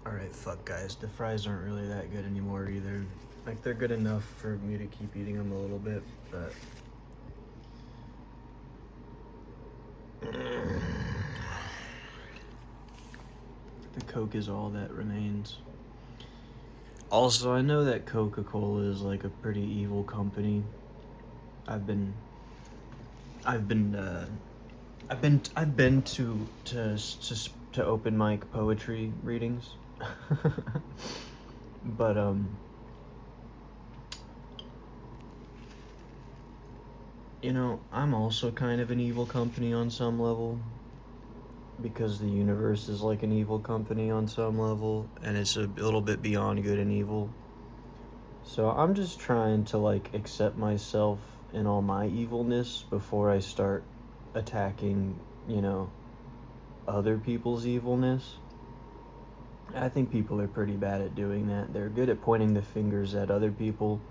Alright, fuck guys, the fries aren't really that good anymore either. Like, they're good enough for me to keep eating them a little bit, but... the Coke is all that remains. Also, I know that Coca-Cola is like a pretty evil company. I've been to open mic poetry readings. But you know, I'm also kind of an evil company on some level, because the universe is like an evil company on some level, and it's a little bit beyond good and evil. So I'm just trying to like accept myself and all my evilness before I start attacking, you know, other people's evilness. I think people are pretty bad at doing that. They're good at pointing the fingers at other people,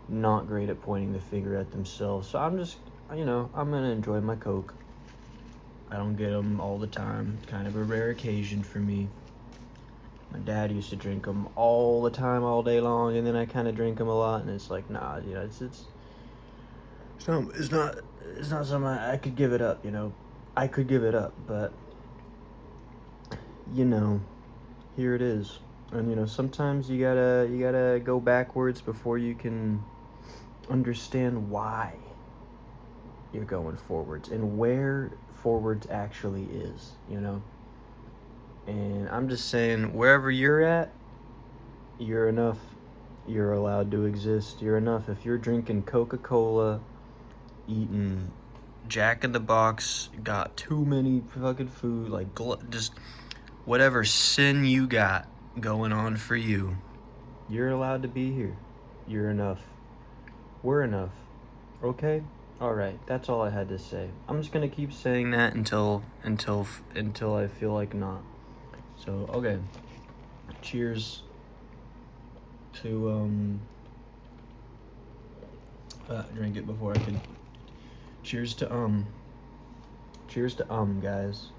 not great at pointing the finger at themselves. So I'm just, you know, I'm gonna enjoy my Coke. I don't get them all the time. Kind of a rare occasion for me. My dad used to drink them all the time, all day long, and then I kind of drink them a lot, and it's like, nah, you know, it's not something I could give it up, you know. I could give it up, but, you know, here it is. And, you know, sometimes you gotta go backwards before you can understand why you're going forwards and where forwards actually is, you know. And I'm just saying, wherever you're at, you're enough. You're allowed to exist. You're enough. If you're drinking Coca-Cola, eating Jack in the Box, got too many fucking food, like just whatever sin you got going on for you, you're allowed to be here. You're enough. We're enough. Okay? Alright, that's all I had to say. I'm just gonna keep saying that until I feel like not. So, okay. Cheers to, drink it before I could. Cheers to, guys.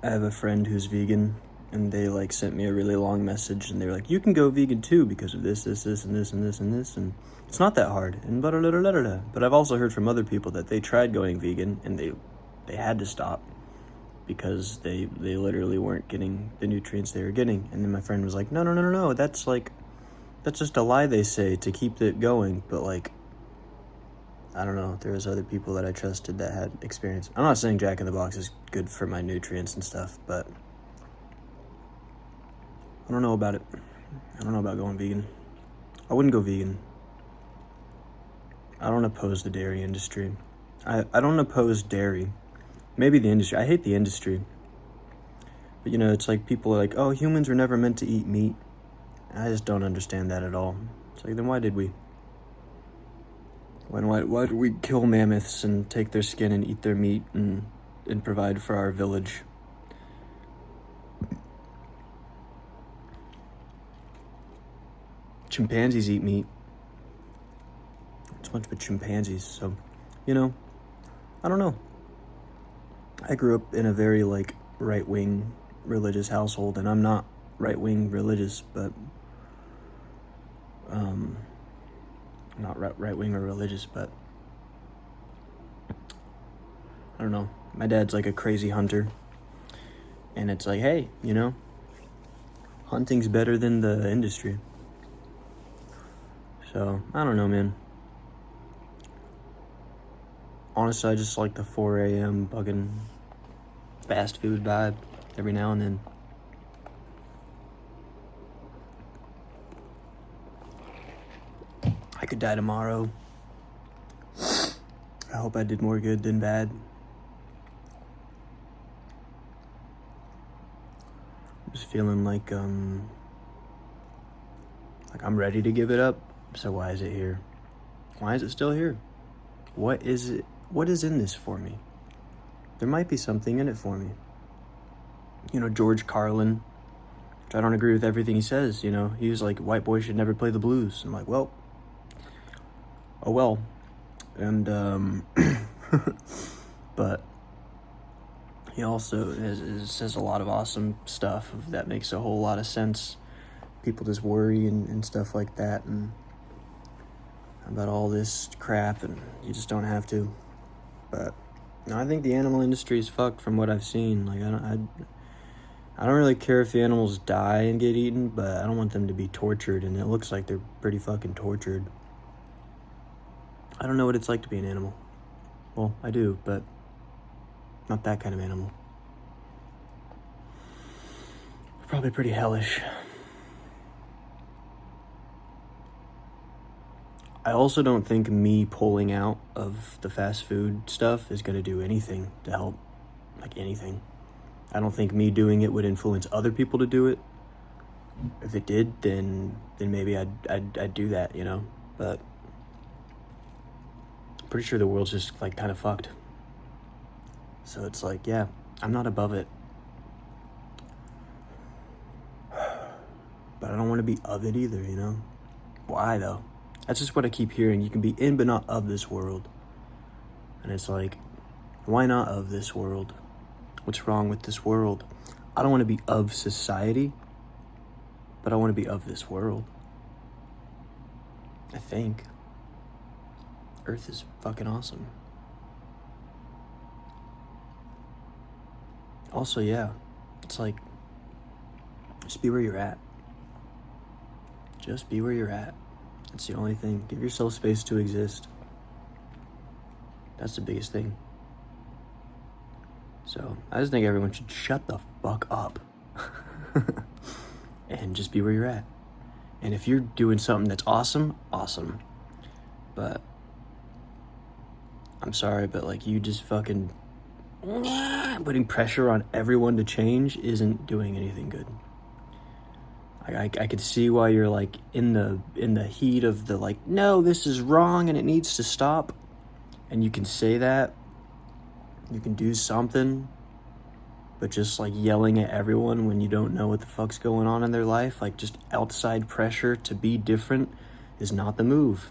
I have a friend who's vegan, and they like sent me a really long message, and they were like, you can go vegan too because of this, and this, and this, and this, and it's not that hard, and blah, blah, blah, blah, blah. But I've also heard from other people that they tried going vegan, and they had to stop because they literally weren't getting the nutrients they were getting. And then my friend was like, no, that's just a lie they say to keep it going. But like, I don't know, there was other people that I trusted that had experience. I'm not saying Jack in the Box is good for my nutrients and stuff, but I don't know about it. I don't know about going vegan. I wouldn't go vegan. I don't oppose the dairy industry. I don't oppose dairy. Maybe the industry. I hate the industry. But, you know, it's like people are like, oh, humans were never meant to eat meat. I just don't understand that at all. It's like, then why did we? Why did we kill mammoths and take their skin and eat their meat and provide for our village? Chimpanzees eat meat. It's a bunch of chimpanzees, so, you know, I don't know. I grew up in a very, like, right-wing religious household, and I'm not right-wing religious, but, not right-wing or religious, but, I don't know. My dad's, like, a crazy hunter, and it's like, hey, you know, hunting's better than the industry. So, I don't know, man. Honestly, I just like the 4 a.m. fucking fast food vibe every now and then. could die tomorrow. I hope I did more good than bad. I'm just feeling like I'm ready to give it up. So why is it here? Why is it still here? What is it? What is in this for me? There might be something in it for me. You know, George Carlin, which I don't agree with everything he says, you know. He was like, white boys should never play the blues. I'm like, well, oh well. And, but he also says a lot of awesome stuff that makes a whole lot of sense. People just worry and stuff like that, and about all this crap, and you just don't have to. But no, I think the animal industry is fucked from what I've seen. Like, I don't really care if the animals die and get eaten, but I don't want them to be tortured, and it looks like they're pretty fucking tortured. I don't know what it's like to be an animal. Well, I do, but not that kind of animal. Probably pretty hellish. I also don't think me pulling out of the fast food stuff is going to do anything to help. Like, anything. I don't think me doing it would influence other people to do it. If it did, then maybe I'd do that, you know? But I'm pretty sure the world's just, like, kind of fucked. So it's like, yeah, I'm not above it. But I don't want to be of it either, you know? Why, though? That's just what I keep hearing. You can be in but not of this world. And it's like, why not of this world? What's wrong with this world? I don't want to be of society, but I want to be of this world. I think. Earth is fucking awesome. Also, yeah, it's like, just be where you're at. Just be where you're at. That's the only thing. Give yourself space to exist. That's the biggest thing. So, I just think everyone should shut the fuck up. And just be where you're at. And if you're doing something that's awesome, awesome. But, I'm sorry, but like, you just fucking putting pressure on everyone to change isn't doing anything good. I could see why you're like in the heat of the like, no, this is wrong and it needs to stop. And you can say that. You can do something. But just like yelling at everyone when you don't know what the fuck's going on in their life, like just outside pressure to be different is not the move.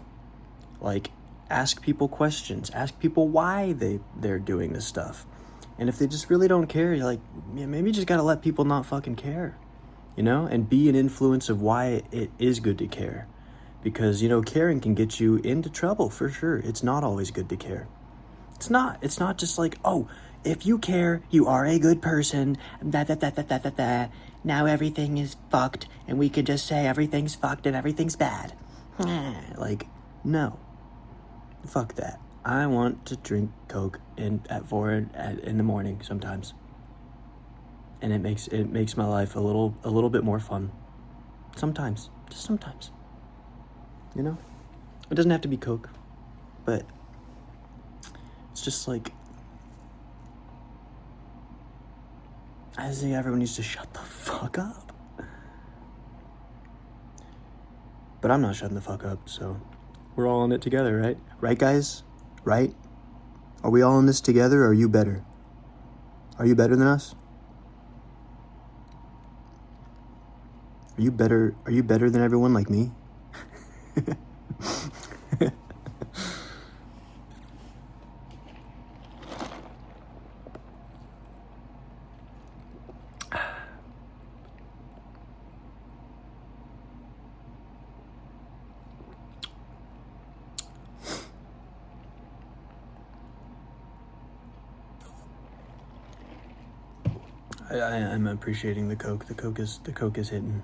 Like, ask people questions. Ask people why they're doing this stuff. And if they just really don't care, you're like, yeah, maybe you just gotta let people not fucking care. You know, and be an influence of why it is good to care. Because, you know, caring can get you into trouble for sure. It's not always good to care. It's not just like, oh, if you care, you are a good person. Now everything is fucked and we can just say everything's fucked and everything's bad. Like, no. Fuck that. I want to drink Coke at 4 in the morning sometimes. And it makes my life a little bit more fun. Sometimes. Just sometimes. You know? It doesn't have to be Coke. But it's just like, I just think everyone needs to shut the fuck up. But I'm not shutting the fuck up, so we're all in it together, right? Right, guys? Right? Are we all in this together, or are you better? Are you better than us? Are you better than everyone like me? I'm appreciating the Coke. The Coke is hitting.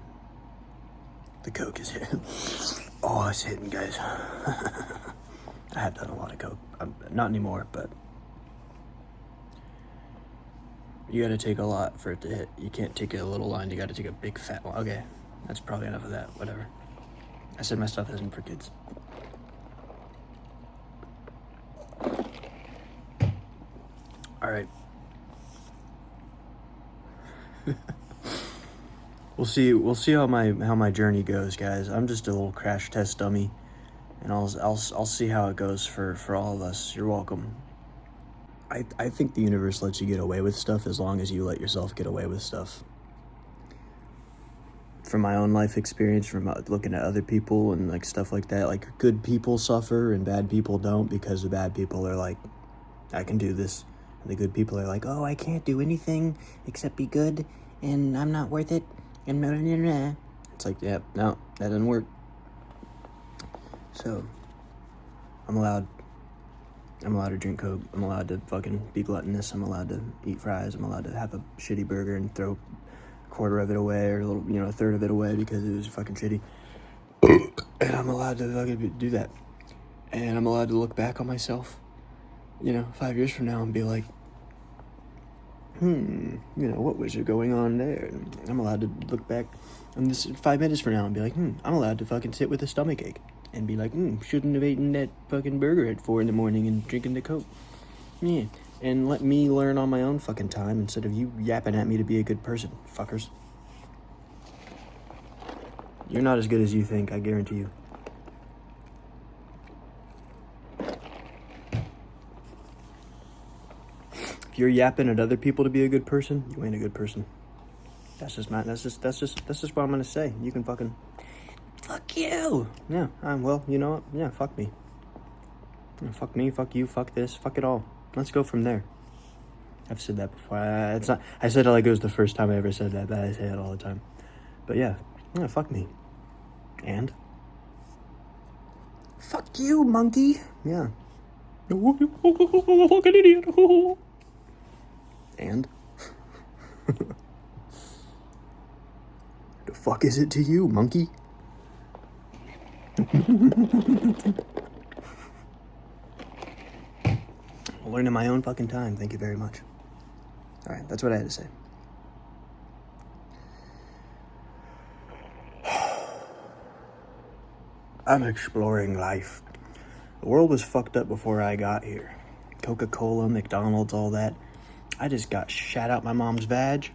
The Coke is hitting. Oh, it's hitting, guys. I have done a lot of Coke. Not anymore, but you gotta take a lot for it to hit. You can't take a little line. You gotta take a big fat one. Okay, that's probably enough of that. Whatever. I said my stuff isn't for kids. All right. We'll see how my journey goes, guys. I'm just a little crash test dummy, and I'll see how it goes for all of us. You're welcome. I think the universe lets you get away with stuff as long as you let yourself get away with stuff. From my own life experience, from looking at other people and like stuff like that, like good people suffer and bad people don't, because the bad people are like, I can do this, and the good people are like, oh, I can't do anything except be good, and I'm not worth it, and blah, blah, blah, blah. It's like, yeah, no, that doesn't work. So I'm allowed to drink Coke. I'm allowed to fucking be gluttonous. I'm allowed to eat fries. I'm allowed to have a shitty burger and throw a quarter of it away, or a third of it away because it was fucking shitty. And I'm allowed to fucking do that. And I'm allowed to look back on myself, 5 years from now and be like, what was going on there? And I'm allowed to look back on this 5 minutes from now and be like, I'm allowed to fucking sit with a stomachache and be like, shouldn't have eaten that fucking burger at 4 a.m. and drinking the Coke. Yeah. And let me learn on my own fucking time instead of you yapping at me to be a good person, fuckers. You're not as good as you think, I guarantee you. If you're yapping at other people to be a good person, you ain't a good person. That's just what I'm gonna say. You can fucking fuck you. Yeah, well, you know what? Yeah, fuck me. Fuck me, fuck you, fuck this, fuck it all. Let's go from there. I've said that before. I said it like it was the first time I ever said that, but I say it all the time. But yeah, fuck me. And fuck you, monkey. Yeah. Fucking idiot. And the fuck is it to you, monkey? I'll learn in my own fucking time. Thank you very much. All right, that's what I had to say. I'm exploring life. The world was fucked up before I got here. Coca-Cola, McDonald's, all that. I just got shat out my mom's vag.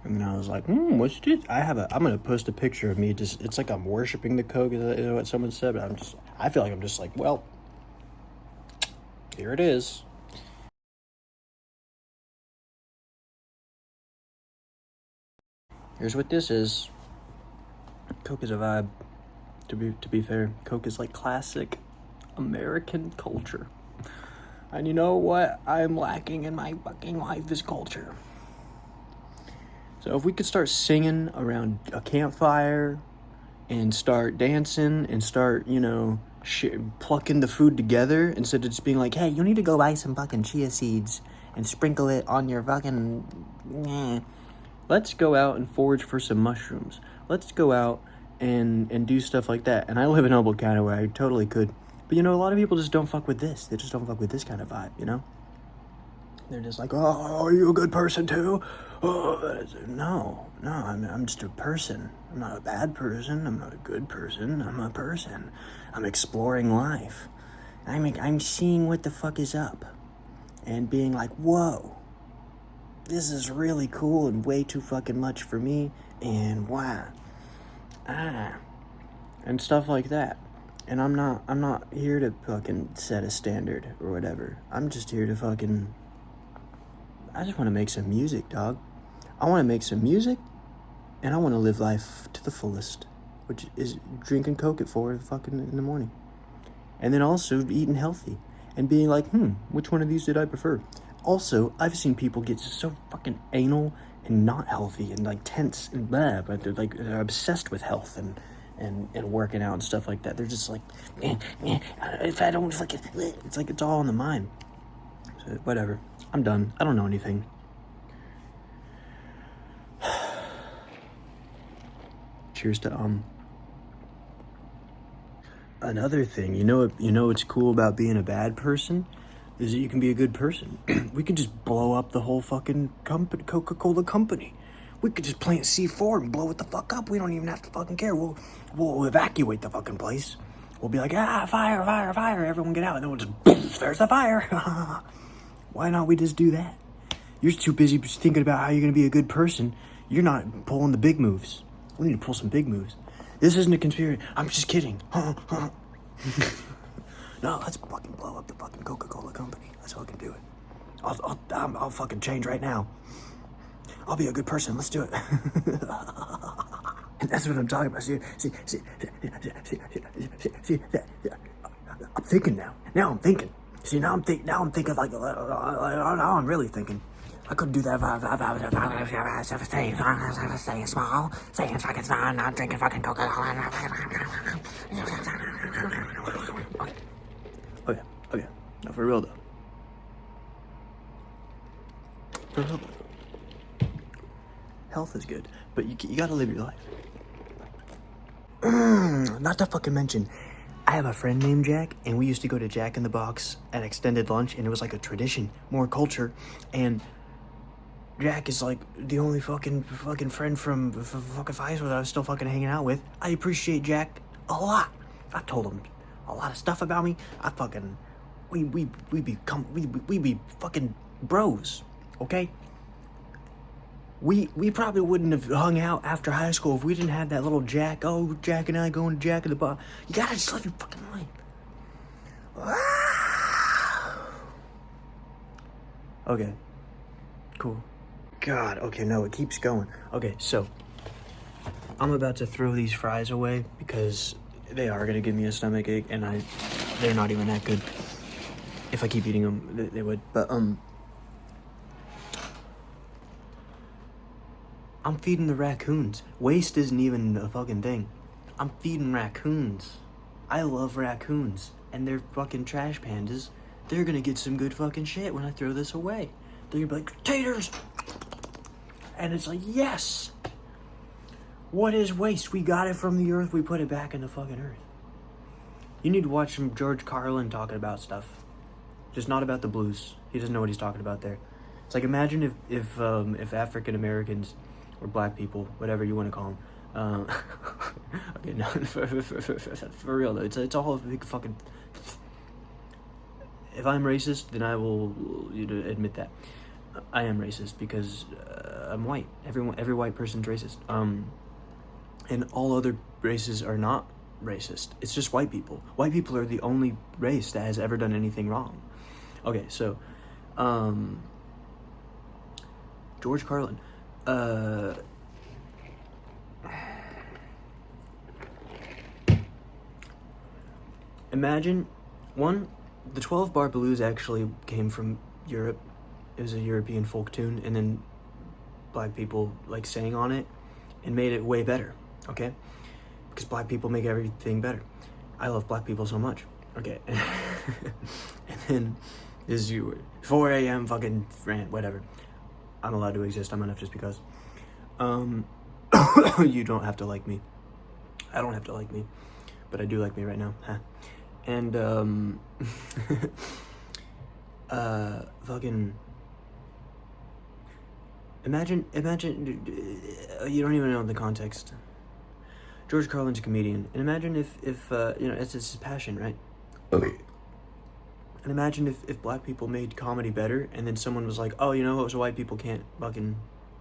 And then I was like, what's this? I'm going to post a picture of me. It's like I'm worshiping the Coke, is what someone said. But I feel like I'm just like, well, here it is. Here's what this is. Coke is a vibe. To be fair, Coke is like classic American culture. And you know what I'm lacking in my fucking life is culture. So if we could start singing around a campfire and start dancing and start, plucking the food together instead of just being like, hey, you need to go buy some fucking chia seeds and sprinkle it on your fucking... Let's go out and forage for some mushrooms. Let's go out and do stuff like that. And I live in Humble County where I totally could. But, a lot of people just don't fuck with this. They just don't fuck with this kind of vibe, They're just like, oh, are you a good person too? Oh, no, I'm just a person. I'm not a bad person. I'm not a good person. I'm a person. I'm exploring life. I'm seeing what the fuck is up. And being like, whoa, this is really cool and way too fucking much for me. And wow. And stuff like that. And I'm not here to fucking set a standard or whatever. I'm just here to fucking... I just want to make some music, dog. I want to make some music, and I want to live life to the fullest, which is drinking Coke at 4 fucking in the morning. And then also eating healthy and being like, which one of these did I prefer? Also, I've seen people get so fucking anal and not healthy and like tense and blah, but they're obsessed with health and working out and stuff like that. They're just like, if I don't fucking, it's like it's all in the mind. So whatever. I'm done. I don't know anything. Cheers to Another thing, you know what's cool about being a bad person is that you can be a good person. We can just blow up the whole fucking Coca-Cola company. We could just plant C4 and blow it the fuck up. We don't even have to fucking care. We'll evacuate the fucking place. We'll be like, fire, fire, fire. Everyone get out. And then we'll just, there's the fire. Why not we just do that? You're too busy thinking about how you're gonna be a good person. You're not pulling the big moves. We need to pull some big moves. This isn't a conspiracy. I'm just kidding. No, let's fucking blow up the fucking Coca-Cola company. Let's fucking do it. I'll fucking change right now. I'll be a good person. Let's do it. And that's what I'm talking about. See, I'm thinking now. Now I'm thinking. See, now I'm thinking like, now I'm really thinking. I couldn't do that. Staying small, staying fucking small, not drinking fucking Coca-Cola. Okay. No, for real though. Health is good, but you gotta live your life. Not to fucking mention, I have a friend named Jack, and we used to go to Jack in the Box at extended lunch, and it was like a tradition, more culture, and Jack is like the only fucking friend from fucking high school that I was still fucking hanging out with. I appreciate Jack a lot. I told him a lot of stuff about me. We be fucking bros, okay? We probably wouldn't have hung out after high school if we didn't have that little Jack. Oh, Jack and I going to Jack in the Box. You gotta just live your fucking life. Okay. Cool. God, okay, no, it keeps going. Okay, so I'm about to throw these fries away because they are gonna give me a stomach ache, and they're not even that good. If I keep eating them, they would. But I'm feeding the raccoons. Waste isn't even a fucking thing. I'm feeding raccoons. I love raccoons, and they're fucking trash pandas. They're gonna get some good fucking shit when I throw this away. They're gonna be like, taters! And it's like, yes! What is waste? We got it from the earth, we put it back in the fucking earth. You need to watch some George Carlin talking about stuff. Just not about the blues. He doesn't know what he's talking about there. It's like, imagine if African Americans or black people, whatever you want to call them, okay, no, for real though, it's all a big fucking. If I'm racist, then I will admit that I am racist because I'm white. Every white person's racist. And all other races are not racist. It's just white people. White people are the only race that has ever done anything wrong. Okay, so George Carlin. Imagine the 12 Bar Blues actually came from Europe. It was a European folk tune, and then black people like sang on it and made it way better, okay? Because black people make everything better. I love black people so much, okay? And then this is 4 a.m. fucking rant, whatever. I'm allowed to exist, I'm enough just because. You don't have to like me. I don't have to like me, but I do like me right now, huh? And, fucking, imagine, you don't even know the context. George Carlin's a comedian, and imagine if it's his passion, right? Okay. And imagine if black people made comedy better, and then someone was like, oh, you know what, so white people can't fucking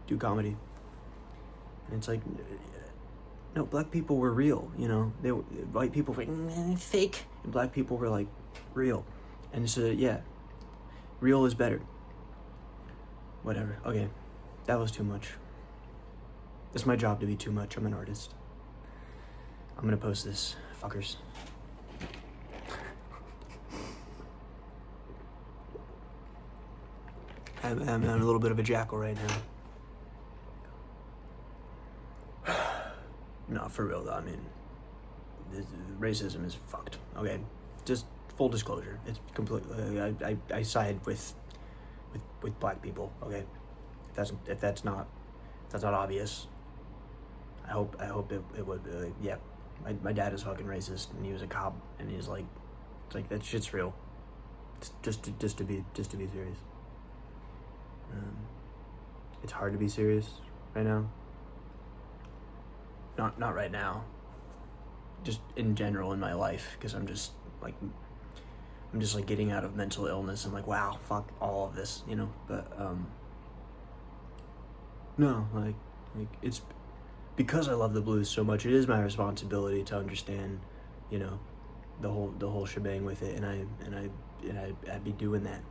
do comedy. And it's like, no, black people were real, white people were fake, and black people were like real. And so, yeah, real is better. Whatever, okay, that was too much. It's my job to be too much, I'm an artist. I'm gonna post this, fuckers. I'm a little bit of a jackal right now. No, for real though, I mean, racism is fucked, okay? Just full disclosure, it's completely, I side with black people, okay? If that's not obvious, I hope it would be, like, yeah. My dad is fucking racist, and he was a cop, and he's like, it's like, that shit's real. It's just to be serious. It's hard to be serious right now. Not right now. Just in general in my life, because I'm just like getting out of mental illness and like, wow, fuck all of this, But No, like it's because I love the blues so much. It is my responsibility to understand, you know, the whole shebang with it, and I'd be doing that.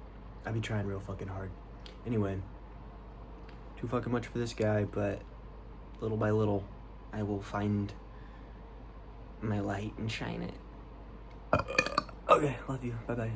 I'd be trying real fucking hard. Anyway, too fucking much for this guy, but little by little, I will find my light and shine it. Okay, love you. Bye bye.